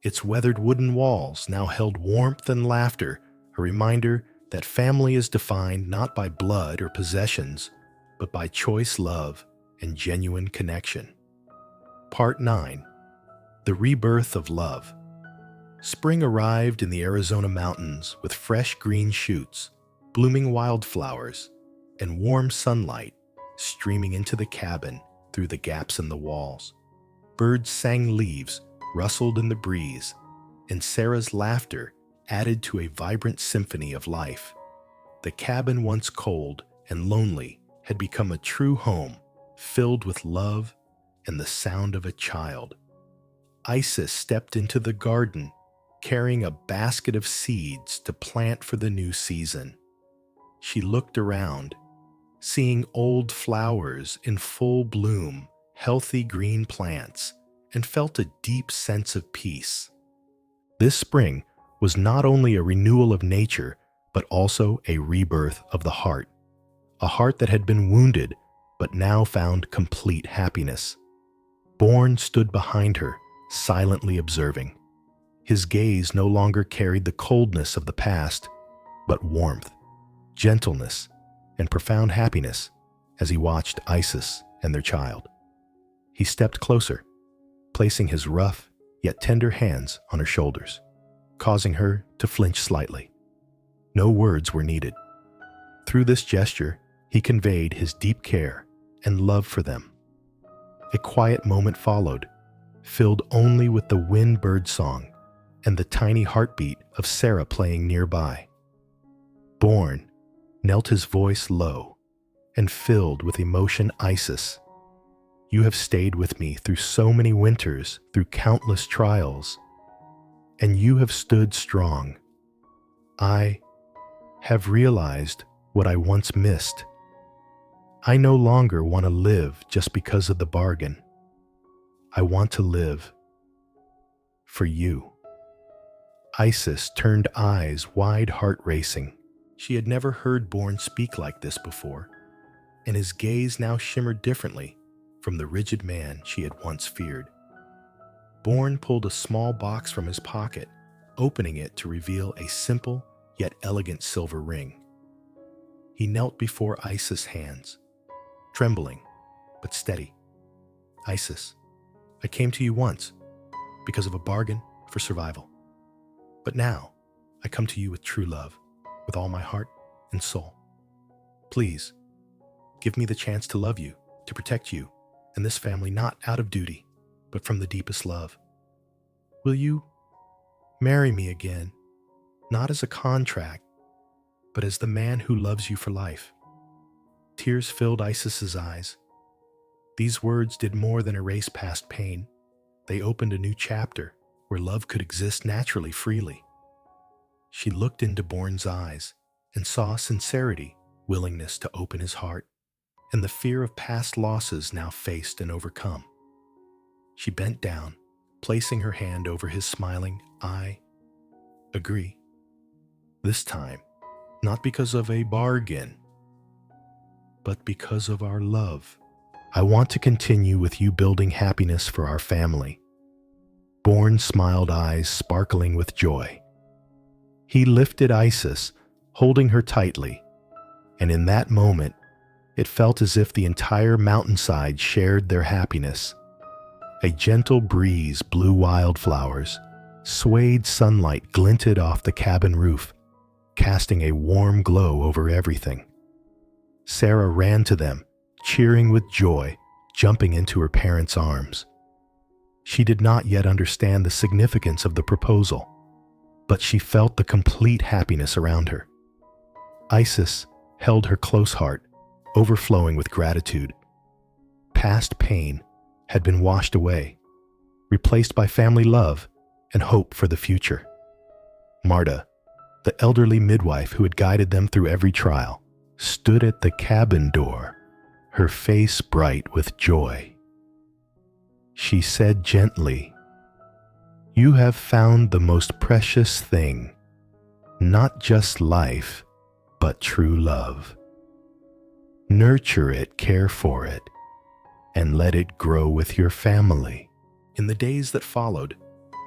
A: Its weathered wooden walls now held warmth and laughter, a reminder that family is defined not by blood or possessions, but by choice, love, and genuine connection. Part 9. The Rebirth of Love. Spring arrived in the Arizona mountains with fresh green shoots, blooming wildflowers, and warm sunlight streaming into the cabin through the gaps in the walls. Birds sang, leaves rustled in the breeze, and Sarah's laughter added to a vibrant symphony of life. The cabin, once cold and lonely, had become a true home, filled with love and the sound of a child. Isis stepped into the garden, carrying a basket of seeds to plant for the new season. She looked around, seeing old flowers in full bloom, healthy green plants, and felt a deep sense of peace. This spring was not only a renewal of nature, but also a rebirth of the heart. A heart that had been wounded, but now found complete happiness. Bourne stood behind her, silently observing. His gaze no longer carried the coldness of the past, but warmth, gentleness, and profound happiness as he watched Isis and their child. He stepped closer, placing his rough yet tender hands on her shoulders, causing her to flinch slightly. No words were needed. Through this gesture, he conveyed his deep care and love for them. A quiet moment followed, filled only with the wind bird song and the tiny heartbeat of Sarah playing nearby. Bourne knelt, his voice low and filled with emotion. Isis, you have stayed with me through so many winters, through countless trials, and you have stood strong. I have realized what I once missed. I no longer want to live just because of the bargain. I want to live for you. Isis turned eyes wide, heart racing. She had never heard Bourne speak like this before, and his gaze now shimmered differently from the rigid man she had once feared. Bourne pulled a small box from his pocket, opening it to reveal a simple yet elegant silver ring. He knelt before Isis' hands, trembling but steady. Isis, I came to you once because of a bargain for survival. But now I come to you with true love, with all my heart and soul. Please, give me the chance to love you, to protect you and this family, not out of duty, but from the deepest love. Will you Marry me again, not as a contract, but as the man who loves you for life." Tears filled Isis's eyes. These words did more than erase past pain. They opened a new chapter where love could exist naturally, freely. She looked into Bourne's eyes and saw sincerity, willingness to open his heart, and the fear of past losses now faced and overcome. She bent down, placing her hand over his, smiling, "I agree. This time, not because of a bargain, but because of our love. I want to continue with you building happiness for our family." Bourne smiled, eyes sparkling with joy. He lifted Isis, holding her tightly, and in that moment, it felt as if the entire mountainside shared their happiness. A gentle breeze blew wildflowers, swayed sunlight glinted off the cabin roof, casting a warm glow over everything. Sarah ran to them, cheering with joy, jumping into her parents' arms. She did not yet understand the significance of the proposal, but she felt the complete happiness around her. Isis held her close heart, overflowing with gratitude. Past pain had been washed away, replaced by family love and hope for the future. Marta, the elderly midwife who had guided them through every trial, stood at the cabin door, her face bright with joy. She said gently, "You have found the most precious thing, not just life, but true love. Nurture it, care for it, and let it grow with your family." In the days that followed,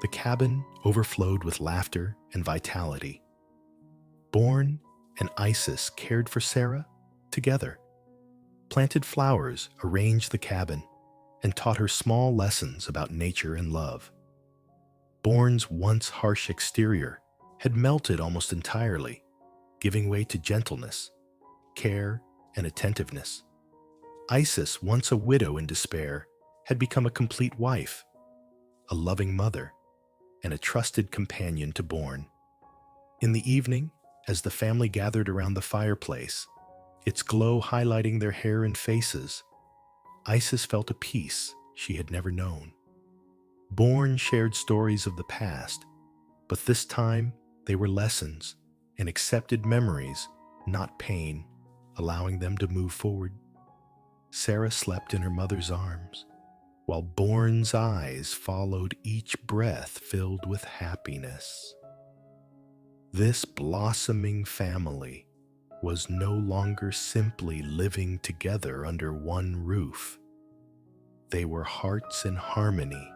A: the cabin overflowed with laughter and vitality. Bourne and Isis cared for Sarah together, planted flowers, arranged the cabin, and taught her small lessons about nature and love. Bourne's once harsh exterior had melted almost entirely, giving way to gentleness, care, and attentiveness. Isis, once a widow in despair, had become a complete wife, a loving mother, and a trusted companion to Bourne. In the evening, as the family gathered around the fireplace, its glow highlighting their hair and faces, Isis felt a peace she had never known. Bourne shared stories of the past, but this time they were lessons and accepted memories, not pain, allowing them to move forward. Sarah slept in her mother's arms, while Bourne's eyes followed each breath filled with happiness. This blossoming family was no longer simply living together under one roof. They were hearts in harmony,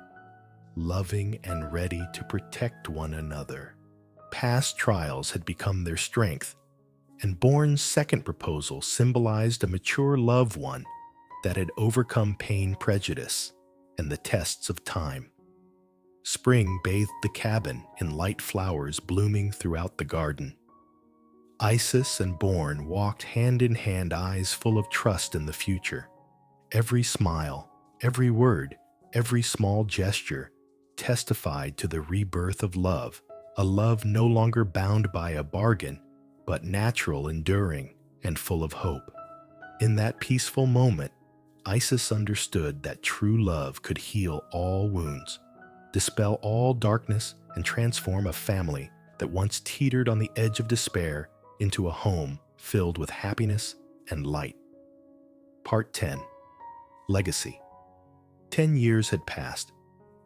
A: loving and ready to protect one another. Past trials had become their strength, and Bourne's second proposal symbolized a mature loved one that had overcome pain, prejudice, and the tests of time. Spring bathed the cabin in light flowers blooming throughout the garden. Isis and Bourne walked hand in hand, eyes full of trust in the future. Every smile, every word, every small gesture testified to the rebirth of love, a love no longer bound by a bargain, but natural, enduring, and full of hope. In that peaceful moment, Isis understood that true love could heal all wounds, dispel all darkness, and transform a family that once teetered on the edge of despair into a home filled with happiness and light. Part 10. Legacy. 10 years had passed.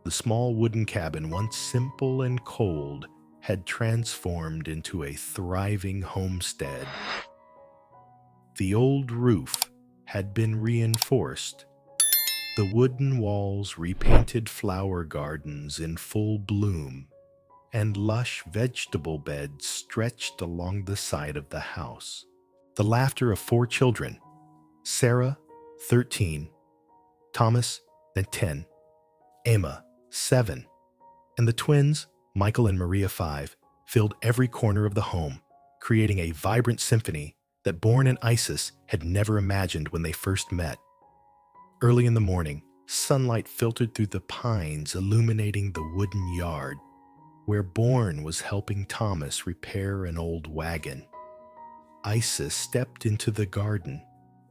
A: The small wooden cabin, once simple and cold, had transformed into a thriving homestead. The old roof had been reinforced, the wooden walls repainted, flower gardens in full bloom, and lush vegetable beds stretched along the side of the house. The laughter of 4 children, Sarah, 13, Thomas, 10, Emma, 7, and the twins, Michael and Maria, 5, filled every corner of the home, creating a vibrant symphony that Bourne and Isis had never imagined when they first met. Early in the morning, sunlight filtered through the pines, illuminating the wooden yard. where Bourne was helping Thomas repair an old wagon. Isis stepped into the garden,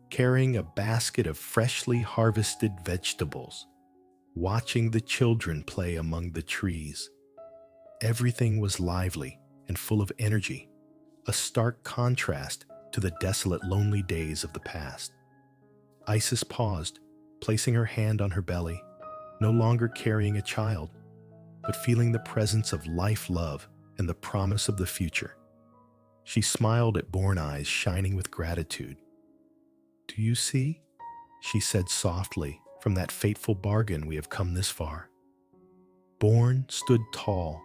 A: carrying a basket of freshly harvested vegetables, watching the children play among the trees. Everything was lively and full of energy, a stark contrast to the desolate, lonely days of the past. Isis paused, placing her hand on her belly, no longer carrying a child, but feeling the presence of life, love, and the promise of the future. She smiled at Bourne, eyes shining with gratitude. "Do you see?" she said softly. "From that fateful bargain we have come this far." Bourne stood tall,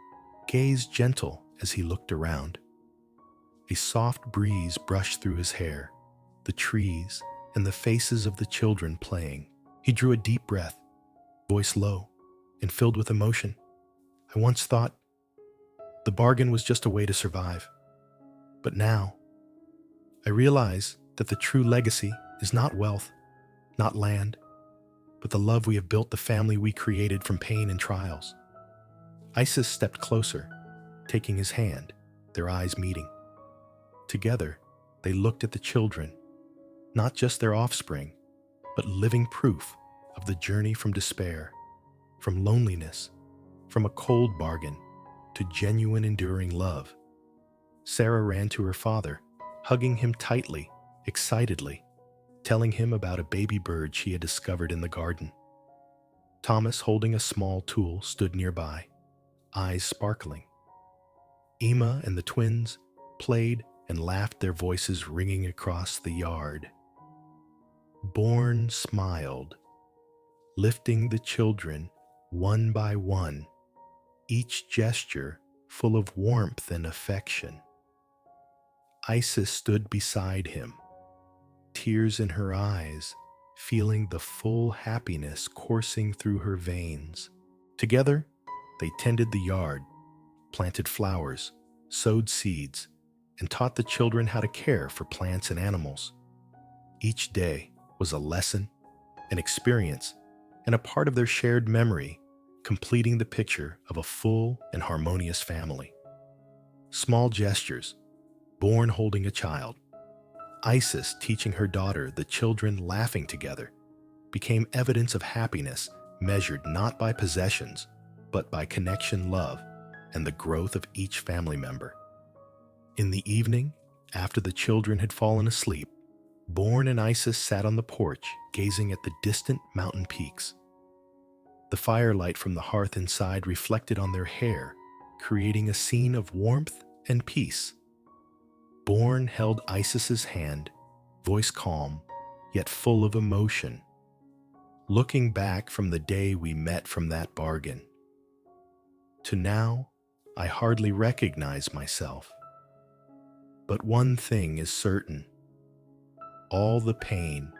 A: gaze gentle as he looked around. A soft breeze brushed through his hair, the trees, and the faces of the children playing. He drew a deep breath, voice low and filled with emotion. "I once thought the bargain was just a way to survive. But now, I realize that the true legacy is not wealth, not land, but the love we have built, the family we created from pain and trials." Isis stepped closer, taking his hand, their eyes meeting. Together, they looked at the children, not just their offspring, but living proof of the journey from despair, from loneliness, from a cold bargain, to genuine, enduring love. Sarah ran to her father, hugging him tightly, excitedly, telling him about a baby bird she had discovered in the garden. Thomas, holding a small tool, stood nearby, eyes sparkling. Emma and the twins played and laughed, their voices ringing across the yard. Bourne smiled, lifting the children one by one, each gesture full of warmth and affection. Isis stood beside him, tears in her eyes, feeling the full happiness coursing through her veins. Together, they tended the yard, planted flowers, sowed seeds, and taught the children how to care for plants and animals. Each day was a lesson, an experience, and a part of their shared memory, completing the picture of a full and harmonious family. Small gestures, Bourne holding a child, Isis teaching her daughter, the children laughing together, became evidence of happiness measured not by possessions, but by connection, love, and the growth of each family member. In the evening, after the children had fallen asleep, Bourne and Isis sat on the porch, gazing at the distant mountain peaks. The firelight from the hearth inside reflected on their hair, creating a scene of warmth and peace. Bourne held Isis's hand, voice calm, yet full of emotion. "Looking back from the day we met from that bargain to now, I hardly recognize myself. But one thing is certain. All the pain,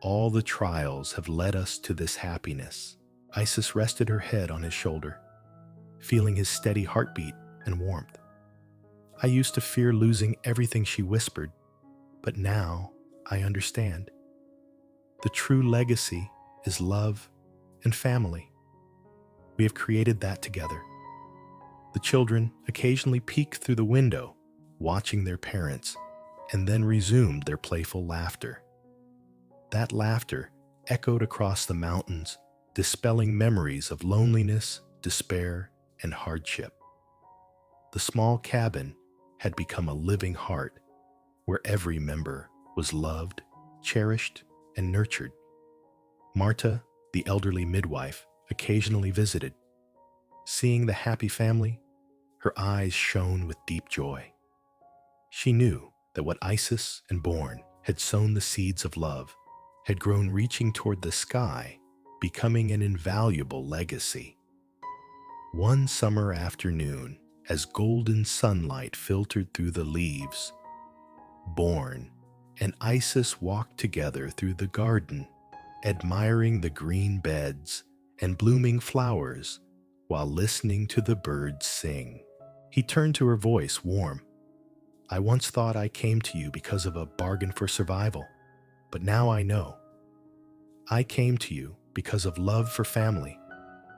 A: all the trials have led us to this happiness." Isis rested her head on his shoulder, feeling his steady heartbeat and warmth. "I used to fear losing everything," she whispered, "but now I understand. The true legacy is love and family. We have created that together." The children occasionally peeked through the window, watching their parents, and then resumed their playful laughter. That laughter echoed across the mountains, dispelling memories of loneliness, despair, and hardship. The small cabin had become a living heart, where every member was loved, cherished, and nurtured. Marta, the elderly midwife, occasionally visited. Seeing the happy family, her eyes shone with deep joy. She knew that what Isis and Bourne had sown, the seeds of love, had grown, reaching toward the sky, becoming an invaluable legacy. One summer afternoon, as golden sunlight filtered through the leaves, Bourne and Isis walked together through the garden, admiring the green beds and blooming flowers while listening to the birds sing. He turned to her, voice warm. "I once thought I came to you because of a bargain for survival, but now I know. I came to you because of love for family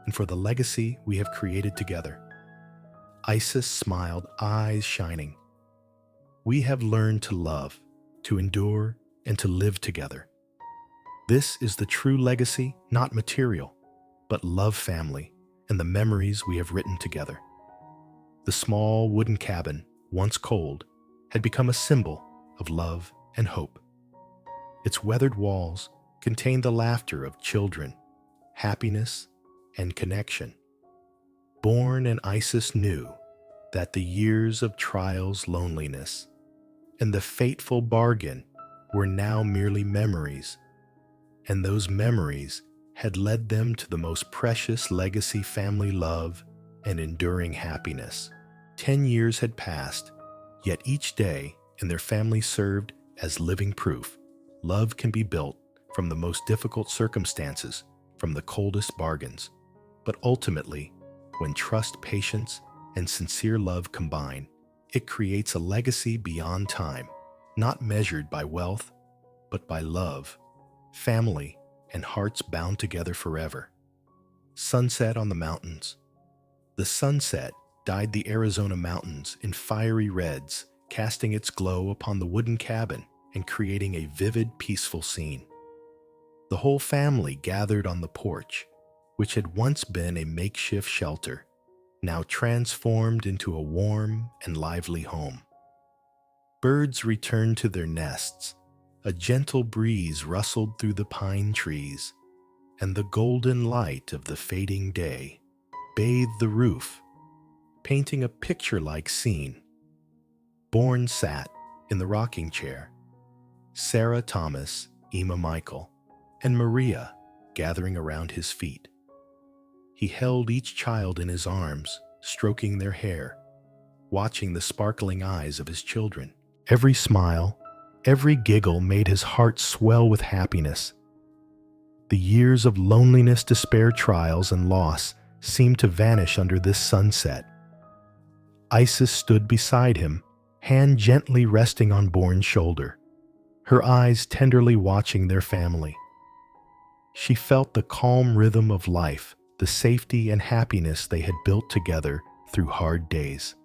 A: and for the legacy we have created together." Isis smiled, eyes shining. We have learned to love, to endure, and to live together. This is the true legacy, not material, but love, family, and the memories we have written together. The small wooden cabin, once cold, had become a symbol of love and hope. Its weathered walls contained the laughter of children, happiness, and connection. Born and Isis knew that the years of trials, loneliness, and the fateful bargain were now merely memories, and those memories had led them to the most precious legacy, family love and enduring happiness. 10 years had passed, yet each day in their family served as living proof. Love can be built from the most difficult circumstances, from the coldest bargains. But ultimately, when trust, patience, and sincere love combine, it creates a legacy beyond time, not measured by wealth, but by love, family, and hearts bound together forever. Sunset on the mountains. The sunset dyed the Arizona mountains in fiery reds, casting its glow upon the wooden cabin and creating a vivid, peaceful scene. The whole family gathered on the porch, which had once been a makeshift shelter, now transformed into a warm and lively home. Birds returned to their nests, a gentle breeze rustled through the pine trees, and the golden light of the fading day bathed the roof, painting a picture-like scene. Bourne sat in the rocking chair, Sarah, Thomas, Emma, Michael, and Maria gathering around his feet. He held each child in his arms, stroking their hair, watching the sparkling eyes of his children. Every smile, every giggle made his heart swell with happiness. The years of loneliness, despair, trials, and loss seemed to vanish under this sunset. Isis stood beside him, hand gently resting on Bourne's shoulder, her eyes tenderly watching their family. She felt the calm rhythm of life, the safety and happiness they had built together through hard days.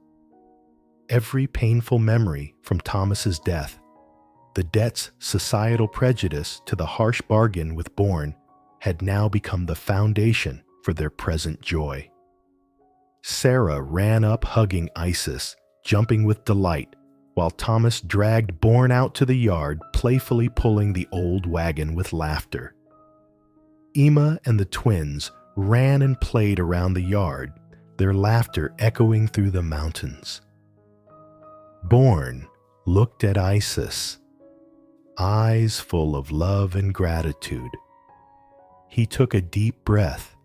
A: Every painful memory from Thomas's death, the debt's societal prejudice to the harsh bargain with Bourne, had now become the foundation for their present joy. Sarah ran up hugging Isis, jumping with delight, while Thomas dragged Bourne out to the yard, playfully pulling the old wagon with laughter. Emma and the twins ran and played around the yard, their laughter echoing through the mountains. Bourne looked at Isis, eyes full of love and gratitude. He took a deep breath,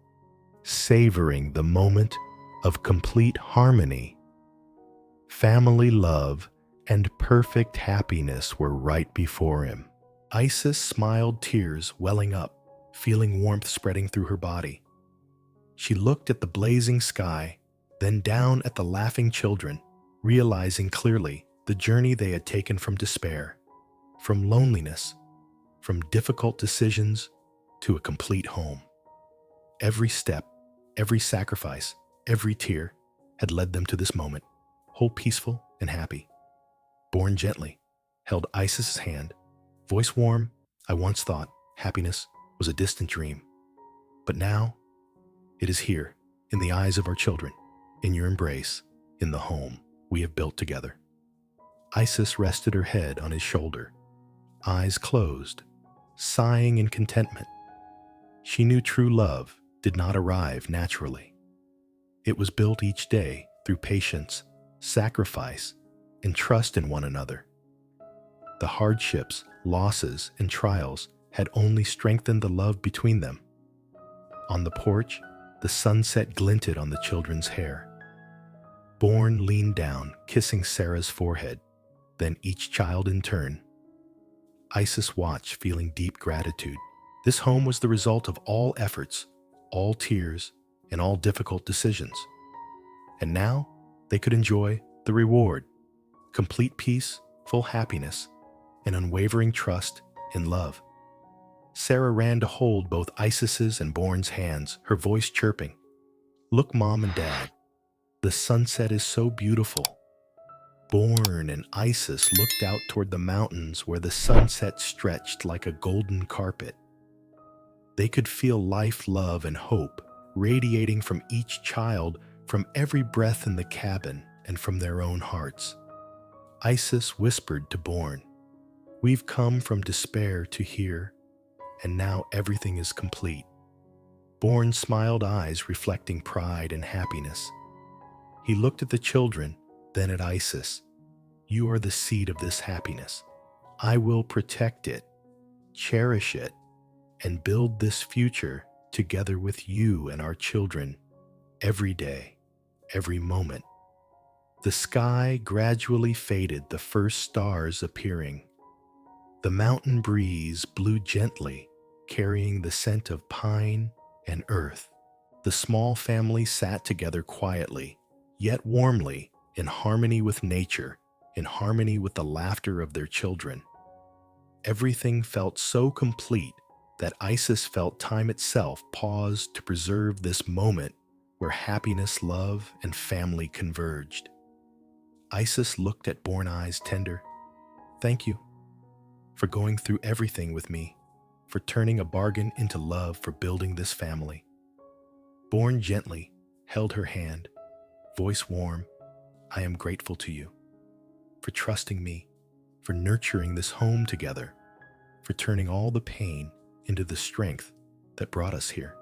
A: savoring the moment of complete harmony. Family love and perfect happiness were right before him. Isis smiled, tears welling up, feeling warmth spreading through her body. She looked at the blazing sky, then down at the laughing children, realizing clearly the journey they had taken from despair, from loneliness, from difficult decisions to a complete home. Every step, every sacrifice, every tear had led them to this moment, whole, peaceful, and happy. Bourne gently held Isis's hand, voice warm. I once thought happiness was a distant dream, but now it is here, in the eyes of our children, in your embrace, in the home we have built together. Isis rested her head on his shoulder, eyes closed, sighing in contentment. She knew true love did not arrive naturally. It was built each day through patience, sacrifice, and trust in one another. The hardships, losses, and trials had only strengthened the love between them. On the porch, the sunset glinted on the children's hair. Bourne leaned down, kissing Sarah's forehead, then each child in turn. Isis watched, feeling deep gratitude. This home was the result of all efforts, all tears, and all difficult decisions. And now they could enjoy the reward: complete peace, full happiness, and unwavering trust in love. Sarah ran to hold both Isis's and Bourne's hands, her voice chirping. Look, Mom and Dad, The sunset is so beautiful. Born and Isis looked out toward the mountains where the sunset stretched like a golden carpet. They could feel life, love, and hope radiating from each child, from every breath in the cabin, and from their own hearts. Isis whispered to Born, "We've come from despair to here, and now everything is complete." Born smiled, eyes reflecting pride and happiness. He looked at the children, then at Isis. "You are the seed of this happiness. I will protect it, cherish it, and build this future together with you and our children every day, every moment." The sky gradually faded, the first stars appearing. The mountain breeze blew gently, carrying the scent of pine and earth. The small family sat together quietly, yet warmly, in harmony with nature, in harmony with the laughter of their children. Everything felt so complete that Isis felt time itself paused to preserve this moment where happiness, love, and family converged. Isis looked at Born, eyes tender. "Thank you for going through everything with me, for turning a bargain into love, for building this family." Born gently held her hand, voice warm. "I am grateful to you for trusting me, for nurturing this home together, for turning all the pain into the strength that brought us here."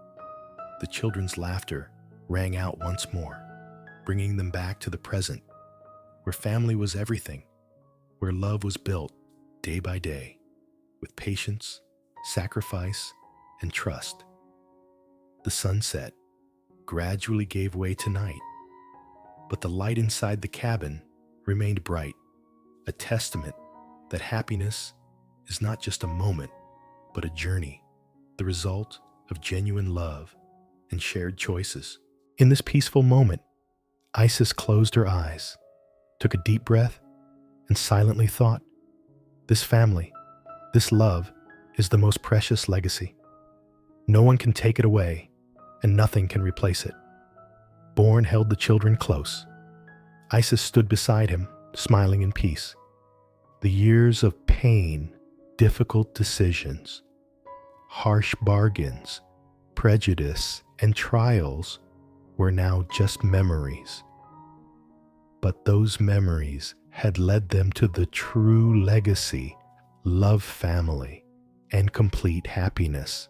A: The children's laughter rang out once more, bringing them back to the present, where family was everything, where love was built day by day, with patience, sacrifice, and trust. The sunset gradually gave way to night, but the light inside the cabin remained bright, a testament that happiness is not just a moment, but a journey, the result of genuine love and shared choices. In this peaceful moment, Isis closed her eyes, took a deep breath, and silently thought, "This family, this love, is the most precious legacy. No one can take it away, and nothing can replace it." Born held the children close. Isis stood beside him, smiling in peace. The years of pain, difficult decisions, harsh bargains, prejudice, and trials were now just memories. But those memories had led them to the true legacy, love, family, and complete happiness.